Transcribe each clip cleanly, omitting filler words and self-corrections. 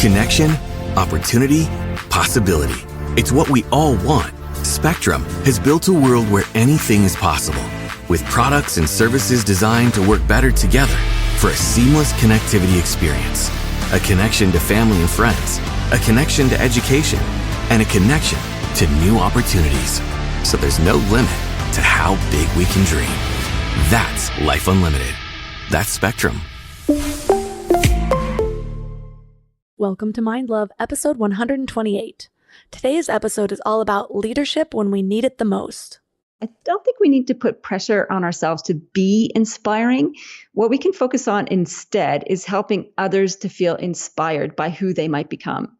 Connection, opportunity, possibility. It's what we all want. Spectrum has built a world where anything is possible, with products and services designed to work better together for a seamless connectivity experience. A connection to family and friends, a connection to education, and a connection to new opportunities. So there's no limit to how big we can dream. That's Life Unlimited. That's Spectrum. Welcome to Mind Love, episode 128. Today's episode is all about leadership when we need it the most. I don't think we need to put pressure on ourselves to be inspiring. What we can focus on instead is helping others to feel inspired by who they might become.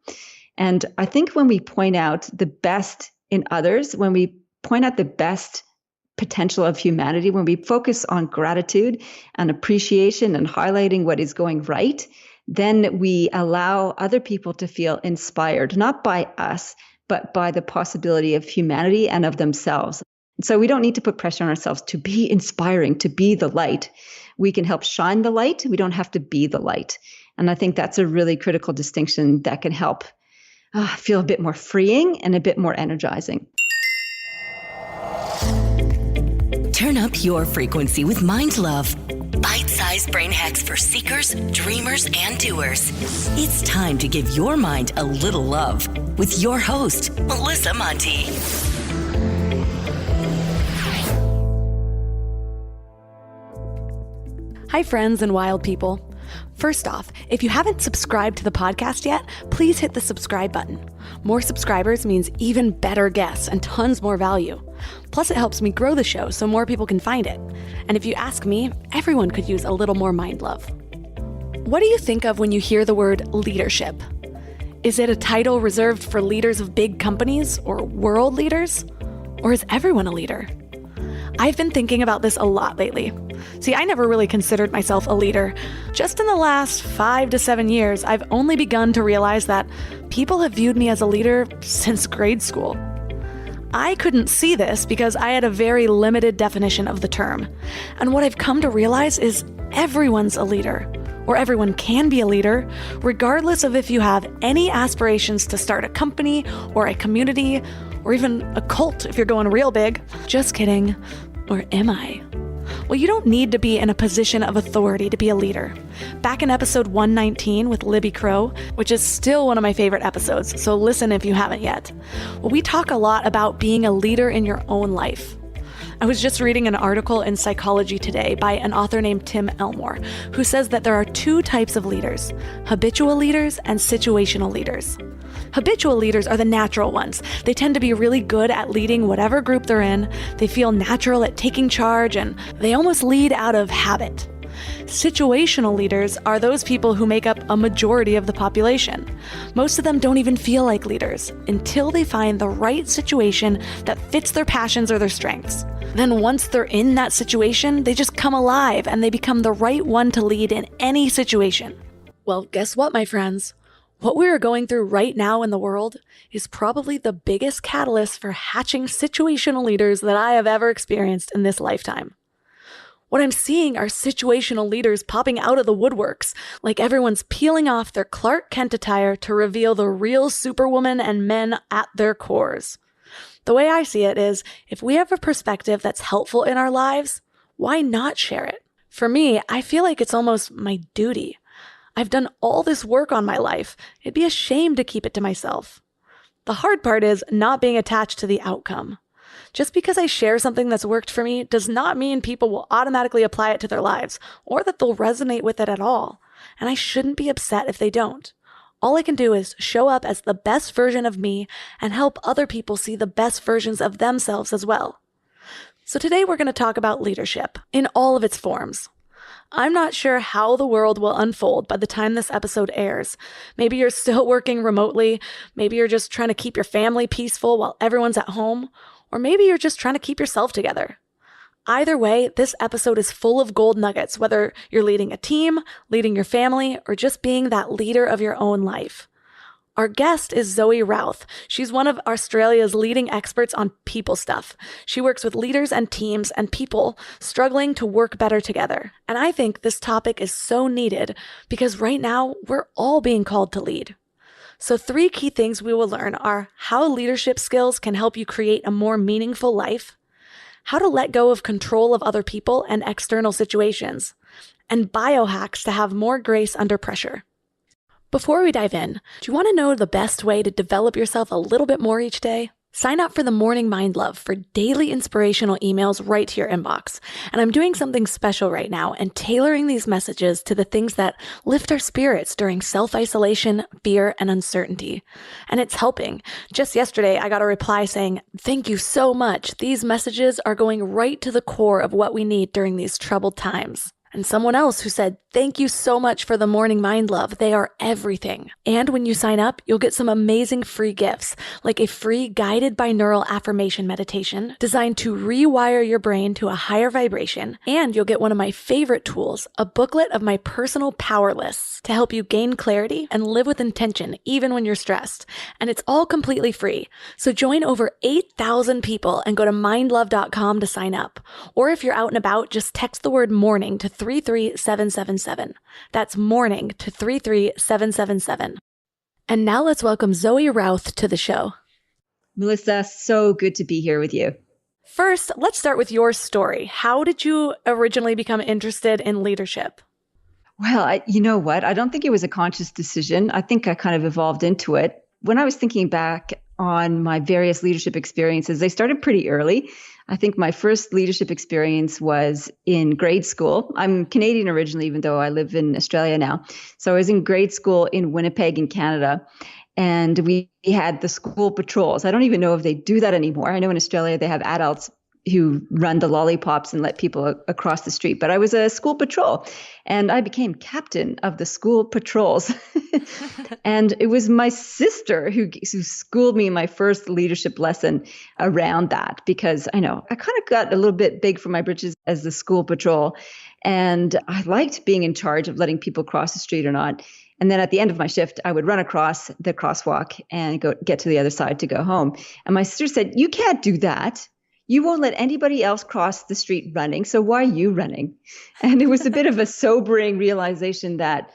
And I think when we point out the best in others, when we point out the best potential of humanity, when we focus on gratitude and appreciation and highlighting what is going right, then we allow other people to feel inspired, not by us, but by the possibility of humanity and of themselves. So we don't need to put pressure on ourselves to be inspiring, to be the light. We can help shine the light. We don't have to be the light. And I think that's a really critical distinction that can help feel a bit more freeing and a bit more energizing. Turn up your frequency with Mind Love. Bite-sized brain hacks for seekers, dreamers, and doers. It's time to give your mind a little love with your host, Melissa Monti. Hi, friends and wild people. First off, if you haven't subscribed to the podcast yet, please hit the subscribe button. More subscribers means even better guests and tons more value. Plus, it helps me grow the show so more people can find it. And if you ask me, everyone could use a little more mind love. What do you think of when you hear the word leadership? Is it a title reserved for leaders of big companies or world leaders? Or is everyone a leader? I've been thinking about this a lot lately. See, I never really considered myself a leader. Just in the last 5 to 7 years, I've only begun to realize that people have viewed me as a leader since grade school. I couldn't see this because I had a very limited definition of the term. And what I've come to realize is everyone's a leader, or everyone can be a leader, regardless of if you have any aspirations to start a company or a community, or even a cult if you're going real big. Just kidding. Or am I? Well, you don't need to be in a position of authority to be a leader. Back in episode 119 with Libby Crow, which is still one of my favorite episodes, so listen if you haven't yet. Well, we talk a lot about being a leader in your own life. I was just reading an article in Psychology Today by an author named Tim Elmore, who says that there are 2 types of leaders: habitual leaders and situational leaders. Habitual leaders are the natural ones. They tend to be really good at leading whatever group they're in. They feel natural at taking charge, and they almost lead out of habit. Situational leaders are those people who make up a majority of the population. Most of them don't even feel like leaders until they find the right situation that fits their passions or their strengths. Then once they're in that situation, they just come alive and they become the right one to lead in any situation. Well, guess what, my friends? What we are going through right now in the world is probably the biggest catalyst for hatching situational leaders that I have ever experienced in this lifetime. What I'm seeing are situational leaders popping out of the woodworks, like everyone's peeling off their Clark Kent attire to reveal the real superwoman and men at their cores. The way I see it is, if we have a perspective that's helpful in our lives, why not share it? For me, I feel like it's almost my duty. I've done all this work on my life. It'd be a shame to keep it to myself. The hard part is not being attached to the outcome. Just because I share something that's worked for me does not mean people will automatically apply it to their lives or that they'll resonate with it at all. And I shouldn't be upset if they don't. All I can do is show up as the best version of me and help other people see the best versions of themselves as well. So today we're going to talk about leadership in all of its forms. I'm not sure how the world will unfold by the time this episode airs. Maybe you're still working remotely. Maybe you're just trying to keep your family peaceful while everyone's at home. Or maybe you're just trying to keep yourself together. Either way, this episode is full of gold nuggets, whether you're leading a team, leading your family, or just being that leader of your own life. Our guest is Zoë Routh. She's one of Australia's leading experts on people stuff. She works with leaders and teams and people struggling to work better together. And I think this topic is so needed because right now we're all being called to lead. So 3 key things we will learn are how leadership skills can help you create a more meaningful life, how to let go of control of other people and external situations, and biohacks to have more grace under pressure. Before we dive in, do you want to know the best way to develop yourself a little bit more each day? Sign up for the Morning Mind Love for daily inspirational emails right to your inbox. And I'm doing something special right now and tailoring these messages to the things that lift our spirits during self-isolation, fear, and uncertainty. And it's helping. Just yesterday, I got a reply saying, "Thank you so much. These messages are going right to the core of what we need during these troubled times." And someone else who said, "Thank you so much for the Morning Mind Love. They are everything." And when you sign up, you'll get some amazing free gifts, like a free guided binaural affirmation meditation designed to rewire your brain to a higher vibration. And you'll get one of my favorite tools, a booklet of my personal power lists to help you gain clarity and live with intention, even when you're stressed. And it's all completely free. So join over 8,000 people and go to mindlove.com to sign up. Or if you're out and about, just text the word morning to 33777. That's morning to 33777. And now let's welcome Zoë Routh to the show. Melissa, so good to be here with you. First, let's start with your story. How did you originally become interested in leadership? Well, you know what? I don't think it was a conscious decision. I think I kind of evolved into it. When I was thinking back on my various leadership experiences, they started pretty early. I think my first leadership experience was in grade school. I'm Canadian originally, even though I live in Australia now. So I was in grade school in Winnipeg in Canada, and we had the school patrols. I don't even know if they do that anymore. I know in Australia they have adults who run the lollipops and let people across the street. But I was a school patrol, and I became captain of the school patrols. And it was my sister who schooled me in my first leadership lesson around that, because I kind of got a little bit big for my britches as the school patrol. And I liked being in charge of letting people cross the street or not. And then at the end of my shift, I would run across the crosswalk and get to the other side to go home. And my sister said, "You can't do that. You won't let anybody else cross the street running, so why are you running?" And it was a bit of a sobering realization that,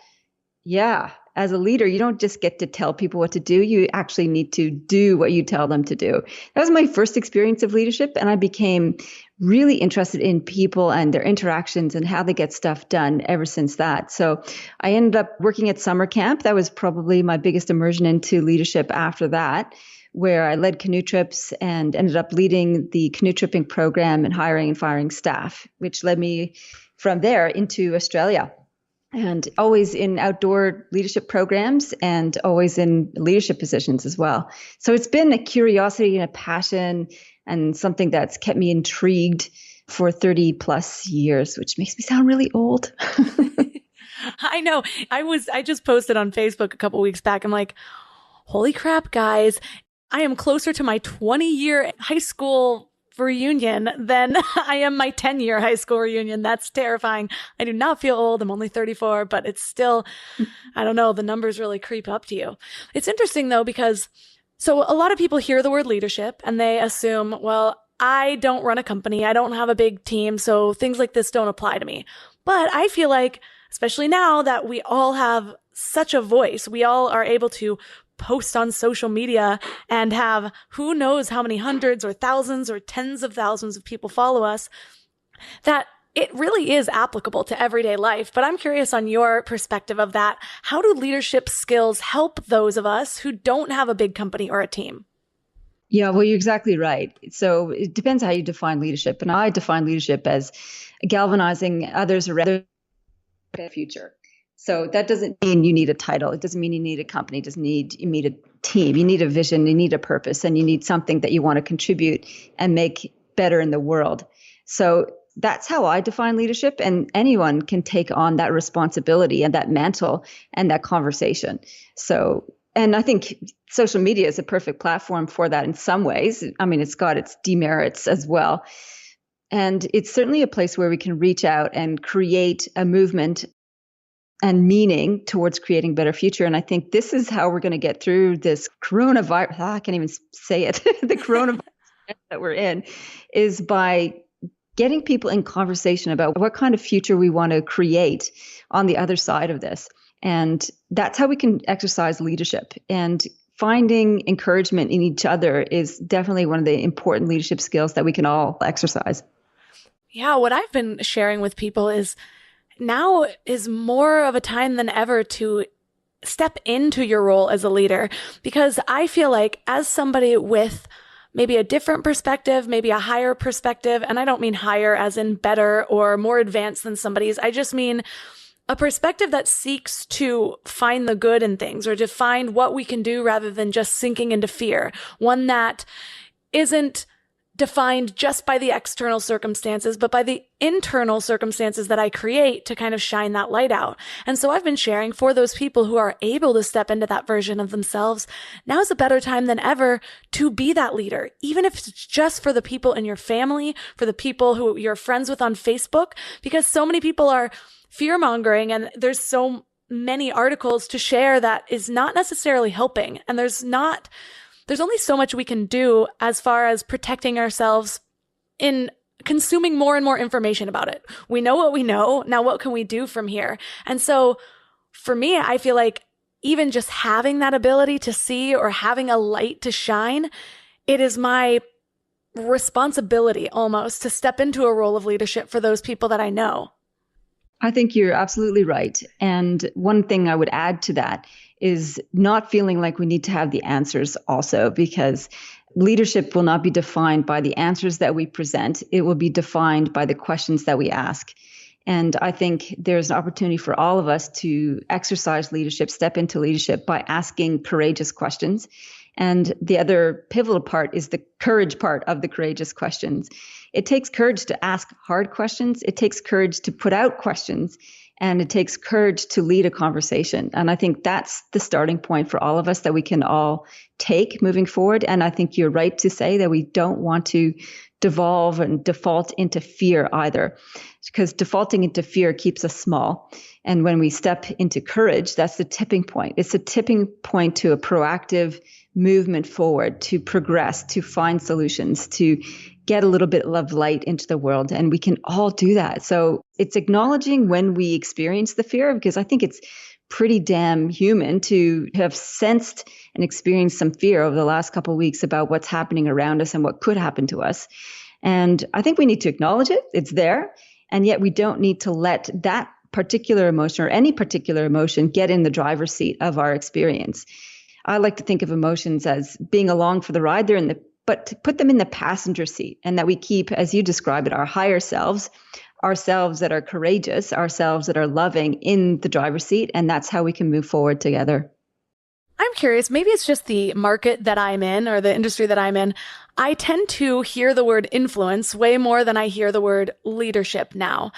yeah, as a leader, you don't just get to tell people what to do. You actually need to do what you tell them to do. That was my first experience of leadership, and I became really interested in people and their interactions and how they get stuff done ever since that. So I ended up working at summer camp. That was probably my biggest immersion into leadership after that, where I led canoe trips and ended up leading the canoe tripping program and hiring and firing staff, which led me from there into Australia, and always in outdoor leadership programs and always in leadership positions as well. So it's been a curiosity and a passion and something that's kept me intrigued for 30 plus years, which makes me sound really old. I know. I just posted on Facebook a couple weeks back. I'm like, holy crap, guys. I am closer to my 20-year high school reunion than I am my 10-year high school reunion. That's terrifying. I do not feel old. I'm only 34, but it's still, I don't know, the numbers really creep up to you. It's interesting though, because so a lot of people hear the word leadership and they assume, well, I don't run a company. I don't have a big team. So things like this don't apply to me. But I feel like, especially now that we all have such a voice, we all are able to post on social media and have who knows how many hundreds or thousands or tens of thousands of people follow us, that it really is applicable to everyday life. But I'm curious on your perspective of that. How do leadership skills help those of us who don't have a big company or a team? Yeah, well, you're exactly right. So it depends how you define leadership. And I define leadership as galvanizing others around the future. So that doesn't mean you need a title. It doesn't mean you need a company. It doesn't mean you need a team. You need a vision. You need a purpose, and you need something that you want to contribute and make better in the world. So that's how I define leadership, and anyone can take on that responsibility and that mantle and that conversation. So, and I think social media is a perfect platform for that in some ways. I mean, it's got its demerits as well. And it's certainly a place where we can reach out and create a movement and meaning towards creating a better future. And I think this is how we're going to get through this coronavirus. I can't even say it. The coronavirus that we're in is by getting people in conversation about what kind of future we want to create on the other side of this. And that's how we can exercise leadership. And finding encouragement in each other is definitely one of the important leadership skills that we can all exercise. Yeah, what I've been sharing with people is now is more of a time than ever to step into your role as a leader, because I feel like as somebody with maybe a different perspective, maybe a higher perspective, and I don't mean higher as in better or more advanced than somebody's, I just mean a perspective that seeks to find the good in things or to find what we can do rather than just sinking into fear. One that isn't defined just by the external circumstances, but by the internal circumstances that I create to kind of shine that light out. And so I've been sharing for those people who are able to step into that version of themselves. Now is a better time than ever to be that leader, even if it's just for the people in your family, for the people who you're friends with on Facebook, because so many people are fear-mongering and there's so many articles to share that is not necessarily helping. And there's only so much we can do as far as protecting ourselves in consuming more and more information about it. We know what we know. Now, what can we do from here? And so for me, I feel like even just having that ability to see or having a light to shine, it is my responsibility almost to step into a role of leadership for those people that I know. I think you're absolutely right. And one thing I would add to that is not feeling like we need to have the answers also, because leadership will not be defined by the answers that we present. It will be defined by the questions that we ask. And I think there's an opportunity for all of us to exercise leadership, step into leadership by asking courageous questions. And the other pivotal part is the courage part of the courageous questions. It takes courage to ask hard questions. It takes courage to put out questions. And it takes courage to lead a conversation. And I think that's the starting point for all of us that we can all take moving forward. And I think you're right to say that we don't want to devolve and default into fear either, because defaulting into fear keeps us small. And when we step into courage, that's the tipping point. It's a tipping point to a proactive movement forward, to progress, to find solutions, to get a little bit of light into the world. And we can all do that. So it's acknowledging when we experience the fear, because I think it's pretty damn human to have sensed and experienced some fear over the last couple of weeks about what's happening around us and what could happen to us. And I think we need to acknowledge it. It's there. And yet we don't need to let that particular emotion or any particular emotion get in the driver's seat of our experience. I like to think of emotions as being along for the ride. But to put them in the passenger seat, and that we keep, as you describe it, our higher selves, ourselves that are courageous, ourselves that are loving in the driver's seat. And that's how we can move forward together. I'm curious, maybe it's just the market that I'm in or the industry that I'm in. I tend to hear the word influence way more than I hear the word leadership now.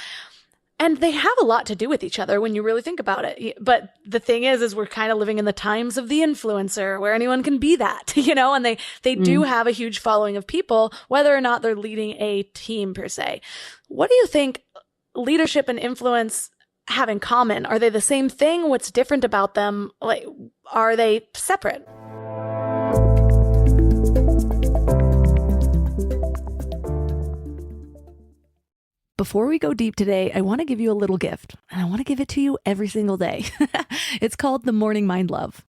And they have a lot to do with each other when you really think about it. But the thing is we're kind of living in the times of the influencer where anyone can be that, and they do have a huge following of people, whether or not they're leading a team per se. What do you think leadership and influence have in common? Are they the same thing? What's different about them? Like, are they separate? Before we go deep today, I want to give you a little gift, and I want to give it to you every single day. It's called the Morning Mind Love.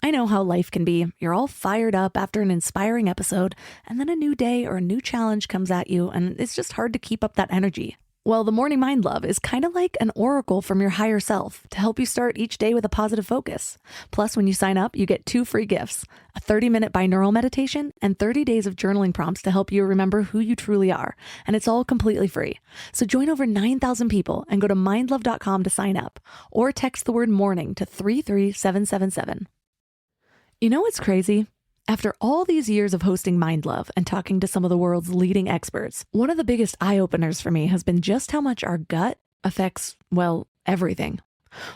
I know how life can be. You're all fired up after an inspiring episode, and then a new day or a new challenge comes at you, and it's just hard to keep up that energy. Well, the Morning Mind Love is kind of like an oracle from your higher self to help you start each day with a positive focus. Plus, when you sign up, you get 2 free gifts, a 30-minute binaural meditation and 30 days of journaling prompts to help you remember who you truly are. And it's all completely free. So join over 9,000 people and go to mindlove.com to sign up, or text the word morning to 33777. You know what's crazy? After all these years of hosting Mind Love and talking to some of the world's leading experts, one of the biggest eye-openers for me has been just how much our gut affects, well, everything.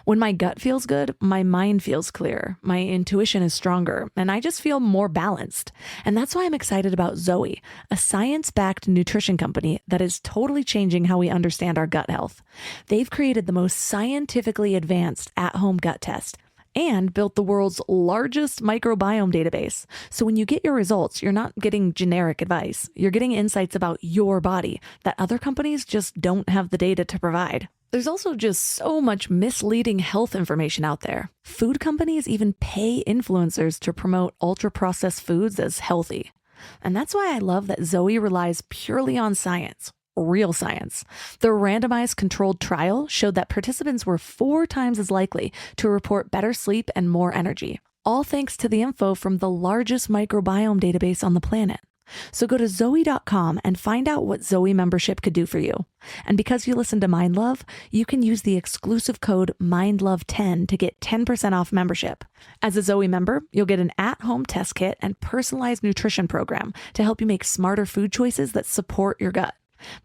When my gut feels good, my mind feels clearer, my intuition is stronger, and I just feel more balanced. And that's why I'm excited about Zoë, a science-backed nutrition company that is totally changing how we understand our gut health. They've created the most scientifically advanced at-home gut test, and built the world's largest microbiome database. So when you get your results, you're not getting generic advice. You're getting insights about your body that other companies just don't have the data to provide. There's also just so much misleading health information out there. Food companies even pay influencers to promote ultra-processed foods as healthy. And that's why I love that Zoë relies purely on science, real science. The randomized controlled trial showed that participants were 4 times as likely to report better sleep and more energy, all thanks to the info from the largest microbiome database on the planet. So go to Zoe.com and find out what Zoe membership could do for you. And because you listen to Mind Love, you can use the exclusive code MINDLOVE10 to get 10% off membership. As a Zoe member, you'll get an at-home test kit and personalized nutrition program to help you make smarter food choices that support your gut.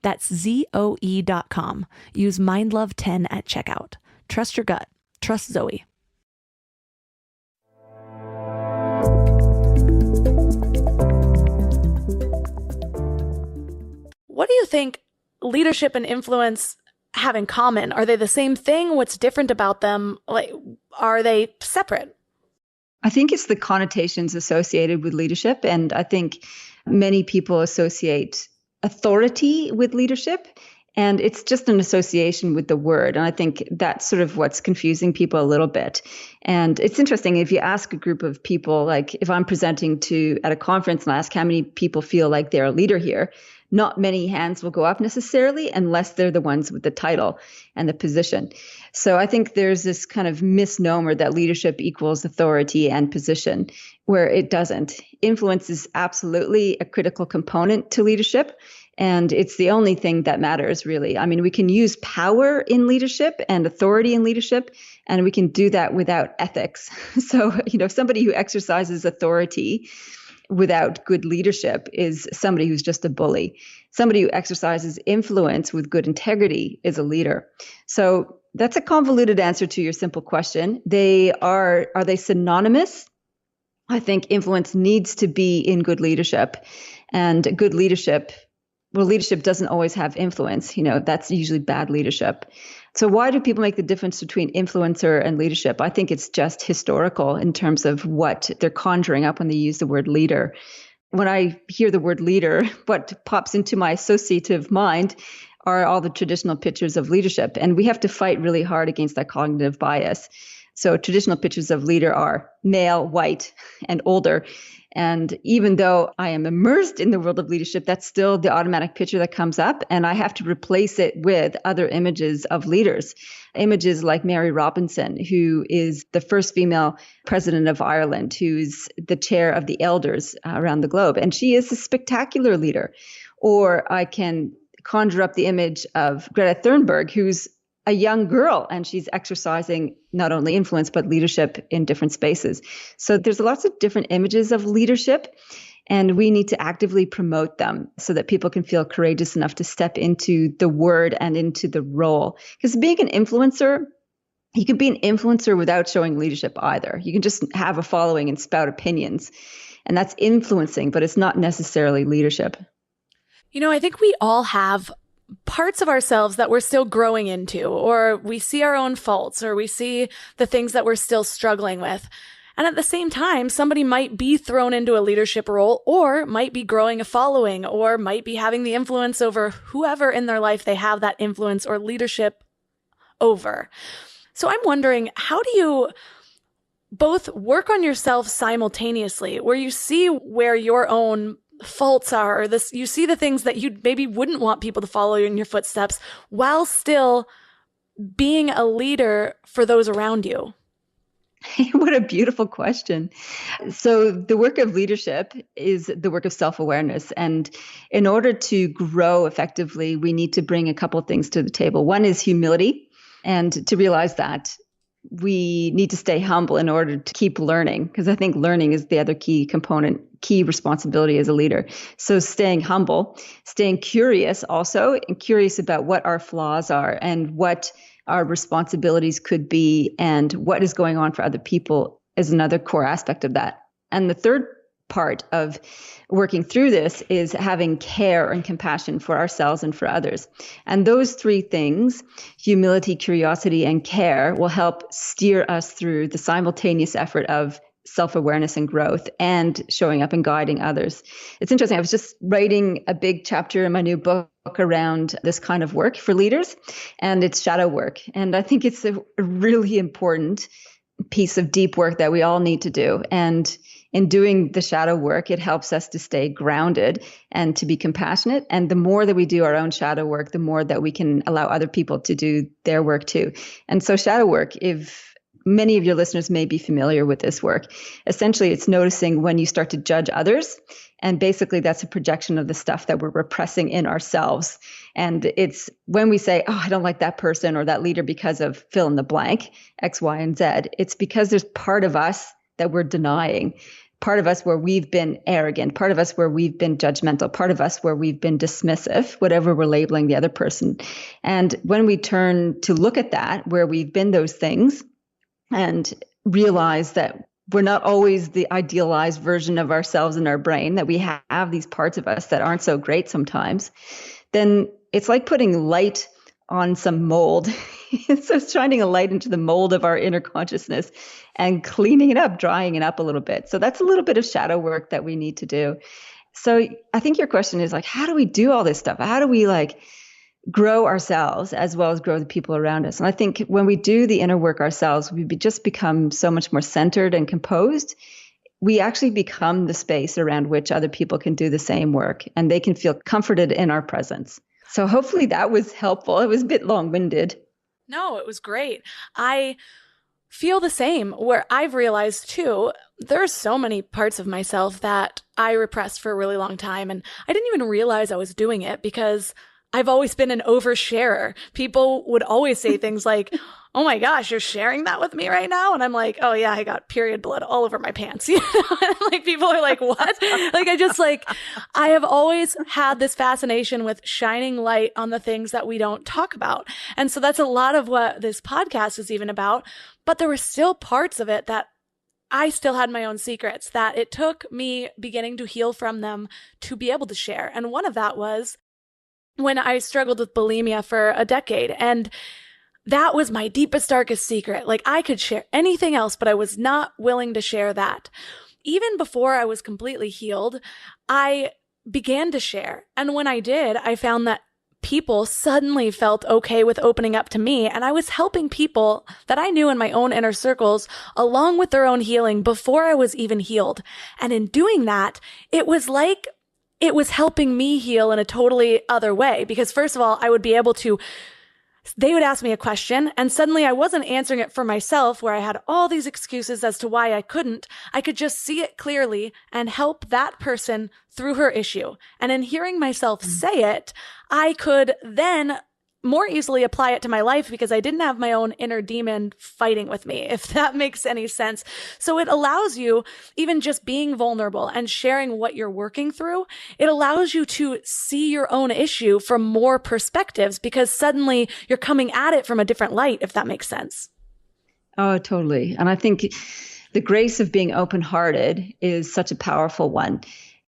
That's Zoe.com. Use MindLove10 at checkout. Trust your gut. Trust Zoe. What do you think leadership and influence have in common? Are they the same thing? What's different about them? Like, are they separate? I think it's the connotations associated with leadership. And I think many people associate authority with leadership. And it's just an association with the word. And I think that's sort of what's confusing people a little bit. And it's interesting, if you ask a group of people, like if I'm presenting at a conference and I ask how many people feel like they're a leader here, not many hands will go up necessarily unless they're the ones with the title and the position. So I think there's this kind of misnomer that leadership equals authority and position, where it doesn't. Influence is absolutely a critical component to leadership. And it's the only thing that matters, really. I mean, we can use power in leadership and authority in leadership, and we can do that without ethics. So, somebody who exercises authority without good leadership is somebody who's just a bully. Somebody who exercises influence with good integrity is a leader. So that's a convoluted answer to your simple question. Are they synonymous? I think influence needs to be in good leadership, and good leadership. Well, leadership doesn't always have influence. That's usually bad leadership. So why do people make the difference between influencer and leadership? I think it's just historical in terms of what they're conjuring up when they use the word leader. When I hear the word leader, what pops into my associative mind are all the traditional pictures of leadership. And we have to fight really hard against that cognitive bias. So traditional pictures of leader are male, white, and older. And even though I am immersed in the world of leadership, that's still the automatic picture that comes up. And I have to replace it with other images of leaders. Images like Mary Robinson, who is the first female president of Ireland, who's the chair of the elders around the globe. And she is a spectacular leader. Or I can conjure up the image of Greta Thunberg, who's a young girl, and she's exercising not only influence, but leadership in different spaces. So there's lots of different images of leadership, and we need to actively promote them so that people can feel courageous enough to step into the word and into the role. Because being an influencer, you can be an influencer without showing leadership either. You can just have a following and spout opinions, and that's influencing, but it's not necessarily leadership. I think we all have parts of ourselves that we're still growing into, or we see our own faults, or we see the things that we're still struggling with. And at the same time, somebody might be thrown into a leadership role, or might be growing a following, or might be having the influence over whoever in their life they have that influence or leadership over. So I'm wondering, how do you both work on yourself simultaneously, where you see where your own faults are, or you see the things that you maybe wouldn't want people to follow in your footsteps, while still being a leader for those around you? What a beautiful question. So the work of leadership is the work of self-awareness. And in order to grow effectively, we need to bring a couple of things to the table. One is humility, and to realize that we need to stay humble in order to keep learning, because I think learning is the other key component, key responsibility as a leader. So staying humble, staying curious also, and curious about what our flaws are and what our responsibilities could be and what is going on for other people is another core aspect of that. And the third part of working through this is having care and compassion for ourselves and for others. And those three things, humility, curiosity, and care, will help steer us through the simultaneous effort of self-awareness and growth and showing up and guiding others. It's interesting. I was just writing a big chapter in my new book around this kind of work for leaders, and it's shadow work. And I think it's a really important piece of deep work that we all need to do. And in doing the shadow work, it helps us to stay grounded and to be compassionate. And the more that we do our own shadow work, the more that we can allow other people to do their work too. And so shadow work, if many of your listeners may be familiar with this work, essentially it's noticing when you start to judge others. And basically that's a projection of the stuff that we're repressing in ourselves. And it's when we say, oh, I don't like that person or that leader because of fill in the blank, X, Y, and Z. It's because there's part of us that we're denying, part of us where we've been arrogant, part of us where we've been judgmental, part of us where we've been dismissive, whatever we're labeling the other person. And when we turn to look at that, where we've been those things, and realize that we're not always the idealized version of ourselves in our brain, that we have these parts of us that aren't so great sometimes, then it's like putting light on some mold. So it's shining a light into the mold of our inner consciousness and cleaning it up, drying it up a little bit. So that's a little bit of shadow work that we need to do. So I think your question is like, how do we do all this stuff? How do we grow ourselves as well as grow the people around us? And I think when we do the inner work ourselves, we just become so much more centered and composed. We actually become the space around which other people can do the same work, and they can feel comforted in our presence. So hopefully that was helpful. It was a bit long-winded. No, it was great. I feel the same, where I've realized too, there are so many parts of myself that I repressed for a really long time. And I didn't even realize I was doing it because I've always been an oversharer. People would always say things like, oh my gosh, you're sharing that with me right now? And I'm like, oh yeah, I got period blood all over my pants. You know? People are like, what? I have always had this fascination with shining light on the things that we don't talk about. And so that's a lot of what this podcast is even about. But there were still parts of it that I still had my own secrets that it took me beginning to heal from them to be able to share. And one of that was when I struggled with bulimia for a decade. And that was my deepest, darkest secret. I could share anything else, but I was not willing to share that. Even before I was completely healed, I began to share. And when I did, I found that people suddenly felt okay with opening up to me. And I was helping people that I knew in my own inner circles along with their own healing before I was even healed. And in doing that, it was like it was helping me heal in a totally other way. Because first of all, they would ask me a question and suddenly I wasn't answering it for myself where I had all these excuses as to why I couldn't. I could just see it clearly and help that person through her issue. And in hearing myself say it, I could then more easily apply it to my life because I didn't have my own inner demon fighting with me, if that makes any sense. So it allows you, even just being vulnerable and sharing what you're working through, it allows you to see your own issue from more perspectives because suddenly you're coming at it from a different light, if that makes sense. Oh, totally. And I think the grace of being open-hearted is such a powerful one.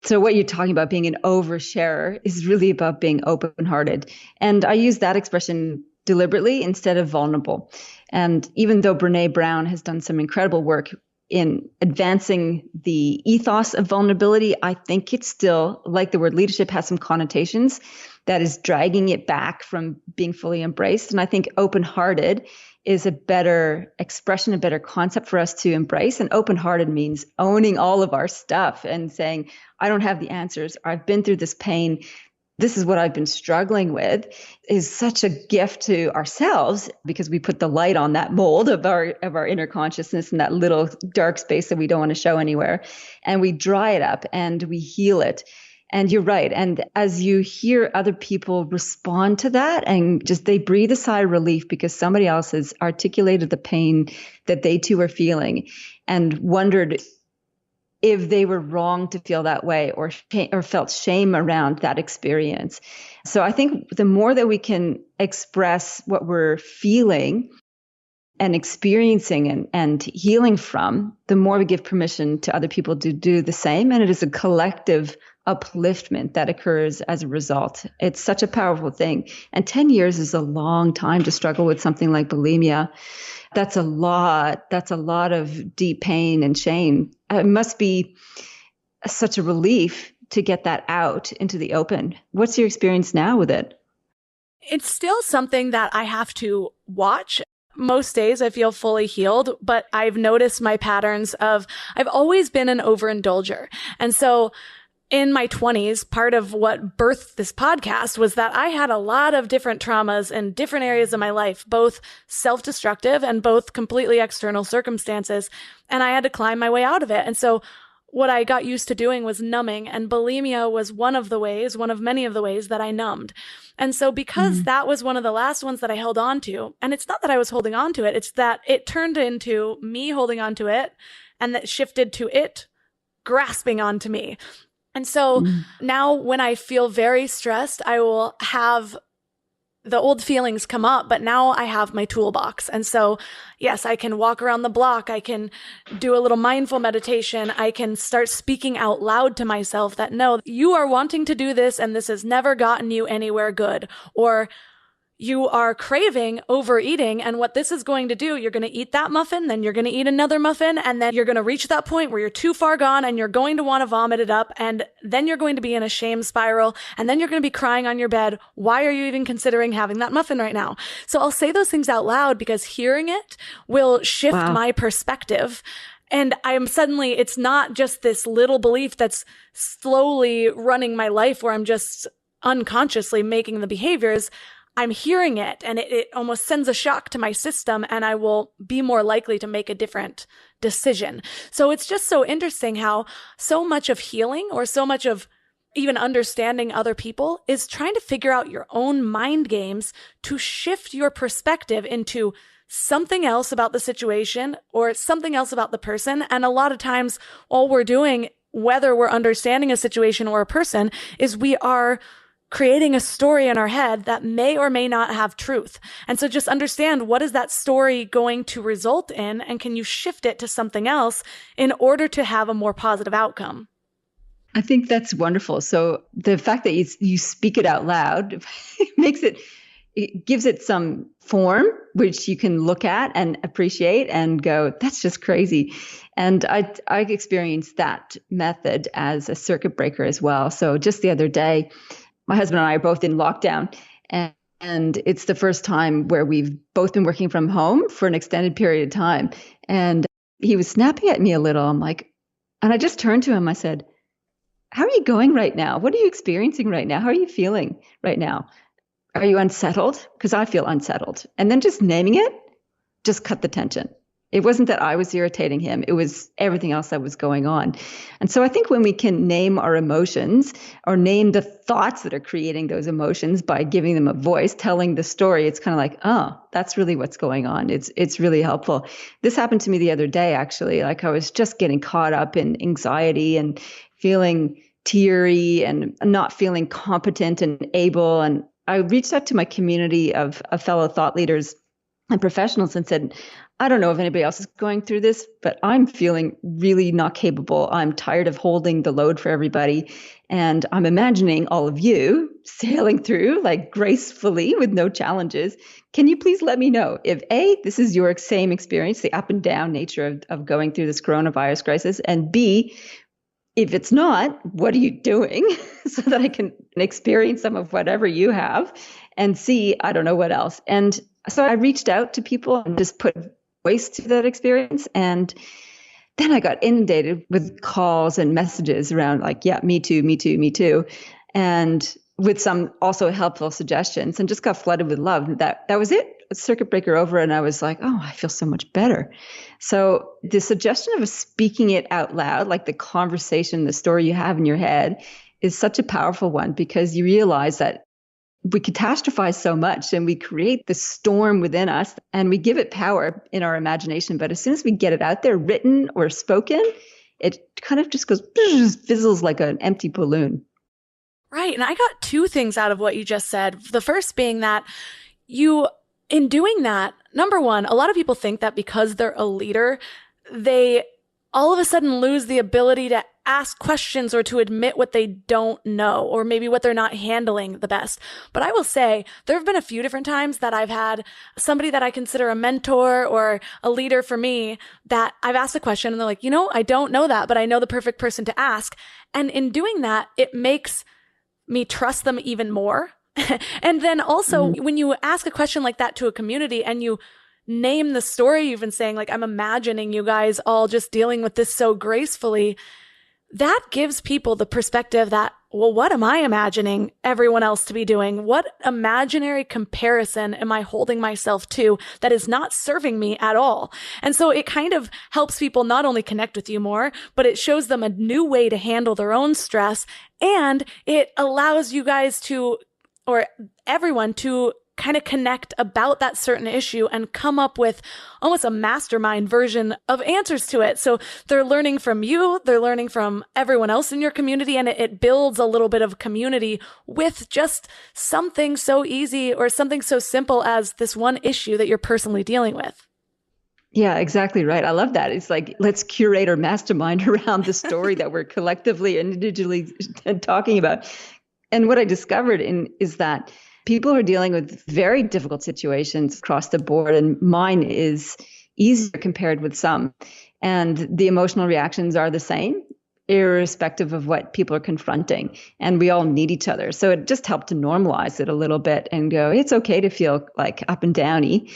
So what you're talking about, being an oversharer, is really about being open-hearted. And I use that expression deliberately instead of vulnerable. And even though Brené Brown has done some incredible work in advancing the ethos of vulnerability, I think it's still, like the word leadership has some connotations that is dragging it back from being fully embraced. And I think open-hearted is a better expression, a better concept for us to embrace. And open-hearted means owning all of our stuff and saying, I don't have the answers. I've been through this pain. This is what I've been struggling with, is such a gift to ourselves because we put the light on that mold of our inner consciousness and that little dark space that we don't want to show anywhere. And we dry it up and we heal it. And you're right. And as you hear other people respond to that and just they breathe a sigh of relief because somebody else has articulated the pain that they too are feeling and wondered if they were wrong to feel that way or felt shame around that experience. So I think the more that we can express what we're feeling and experiencing and healing from, the more we give permission to other people to do the same. And it is a collective upliftment that occurs as a result. It's such a powerful thing. And 10 years is a long time to struggle with something like bulimia. That's a lot. That's a lot of deep pain and shame. It must be such a relief to get that out into the open. What's your experience now with it? It's still something that I have to watch. Most days I feel fully healed, but I've noticed my patterns of, I've always been an overindulger. And so in my 20s, part of what birthed this podcast was that I had a lot of different traumas in different areas of my life, both self-destructive and both completely external circumstances. And I had to climb my way out of it. And so what I got used to doing was numbing, and bulimia was one of many of the ways that I numbed. And so because that was one of the last ones that I held on to, and it's not that I was holding on to it, it's that it turned into me holding on to it, and that shifted to it grasping onto me. And so now when I feel very stressed, I will have the old feelings come up, but now I have my toolbox. And so, yes, I can walk around the block. I can do a little mindful meditation. I can start speaking out loud to myself that, no, you are wanting to do this and this has never gotten you anywhere good. Or you are craving overeating, and what this is going to do, you're going to eat that muffin, then you're going to eat another muffin, and then you're going to reach that point where you're too far gone and you're going to want to vomit it up, and then you're going to be in a shame spiral, and then you're going to be crying on your bed. Why are you even considering having that muffin right now? So I'll say those things out loud because hearing it will shift my perspective. And it's not just this little belief that's slowly running my life where I'm just unconsciously making the behaviors. I'm hearing it, and it almost sends a shock to my system, and I will be more likely to make a different decision. So it's just so interesting how so much of healing, or so much of even understanding other people, is trying to figure out your own mind games to shift your perspective into something else about the situation or something else about the person. And a lot of times all we're doing, whether we're understanding a situation or a person, is we are creating a story in our head that may or may not have truth. And so just understand, what is that story going to result in, and can you shift it to something else in order to have a more positive outcome? I think that's wonderful. So the fact that you speak it out loud it gives it some form, which you can look at and appreciate and go, that's just crazy. And I experienced that method as a circuit breaker as well. So just the other day, my husband and I are both in lockdown, and it's the first time where we've both been working from home for an extended period of time. And he was snapping at me a little. And I just turned to him. I said, how are you going right now? What are you experiencing right now? How are you feeling right now? Are you unsettled? Because I feel unsettled. And then just naming it just cut the tension. It wasn't that I was irritating him. It was everything else that was going on. And so I think when we can name our emotions, or name the thoughts that are creating those emotions by giving them a voice, telling the story, it's kind of like, oh, that's really what's going on. It's really helpful. This happened to me the other day, actually. Like, I was just getting caught up in anxiety and feeling teary and not feeling competent and able. And I reached out to my community of fellow thought leaders and professionals and said, I don't know if anybody else is going through this, but I'm feeling really not capable. I'm tired of holding the load for everybody. And I'm imagining all of you sailing through like gracefully with no challenges. Can you please let me know if A, this is your same experience, the up and down nature of going through this coronavirus crisis, and B, if it's not, what are you doing so that I can experience some of whatever you have, and C, I don't know what else. And so I reached out to people and just put voice to that experience. And then I got inundated with calls and messages around like, yeah, me too, me too, me too. And with some also helpful suggestions, and just got flooded with love. That was it. Circuit breaker over. And I was like, oh, I feel so much better. So the suggestion of speaking it out loud, like the conversation, the story you have in your head, is such a powerful one, because you realize that we catastrophize so much and we create the storm within us and we give it power in our imagination. But as soon as we get it out there, written or spoken, it kind of just goes, fizzles like an empty balloon. Right. And I got two things out of what you just said. The first being that in doing that, number one, a lot of people think that because they're a leader, they all of a sudden lose the ability to ask questions or to admit what they don't know, or maybe what they're not handling the best. But I will say there have been a few different times that I've had somebody that I consider a mentor or a leader for me that I've asked a question and they're like, I don't know that, but I know the perfect person to ask. And in doing that, it makes me trust them even more. And then also when you ask a question like that to a community and you name the story you've been saying, like, I'm imagining you guys all just dealing with this so gracefully, that gives people the perspective that, well, what am I imagining everyone else to be doing? What imaginary comparison am I holding myself to that is not serving me at all? And so it kind of helps people not only connect with you more, but it shows them a new way to handle their own stress. And it allows you guys to, or everyone to, kind of connect about that certain issue and come up with almost a mastermind version of answers to it. So they're learning from you, they're learning from everyone else in your community, and it builds a little bit of community with just something so easy or something so simple as this one issue that you're personally dealing with. Yeah, exactly right. I love that. It's like, let's curate our mastermind around the story that we're collectively and individually talking about. And what I discovered is that people are dealing with very difficult situations across the board, and mine is easier compared with some. And the emotional reactions are the same, irrespective of what people are confronting. And we all need each other. So it just helped to normalize it a little bit and go, it's okay to feel like up and downy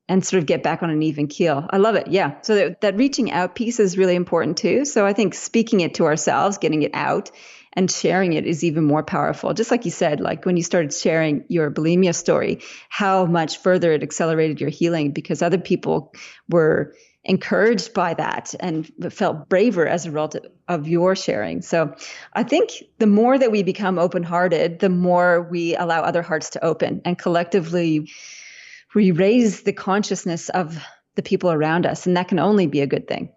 and sort of get back on an even keel. I love it. Yeah. So that reaching out piece is really important too. So I think speaking it to ourselves, getting it out, and sharing it is even more powerful. Just like you said, like when you started sharing your bulimia story, how much further it accelerated your healing because other people were encouraged by that and felt braver as a result of your sharing. So I think the more that we become open-hearted, the more we allow other hearts to open, and collectively we raise the consciousness of the people around us. And that can only be a good thing.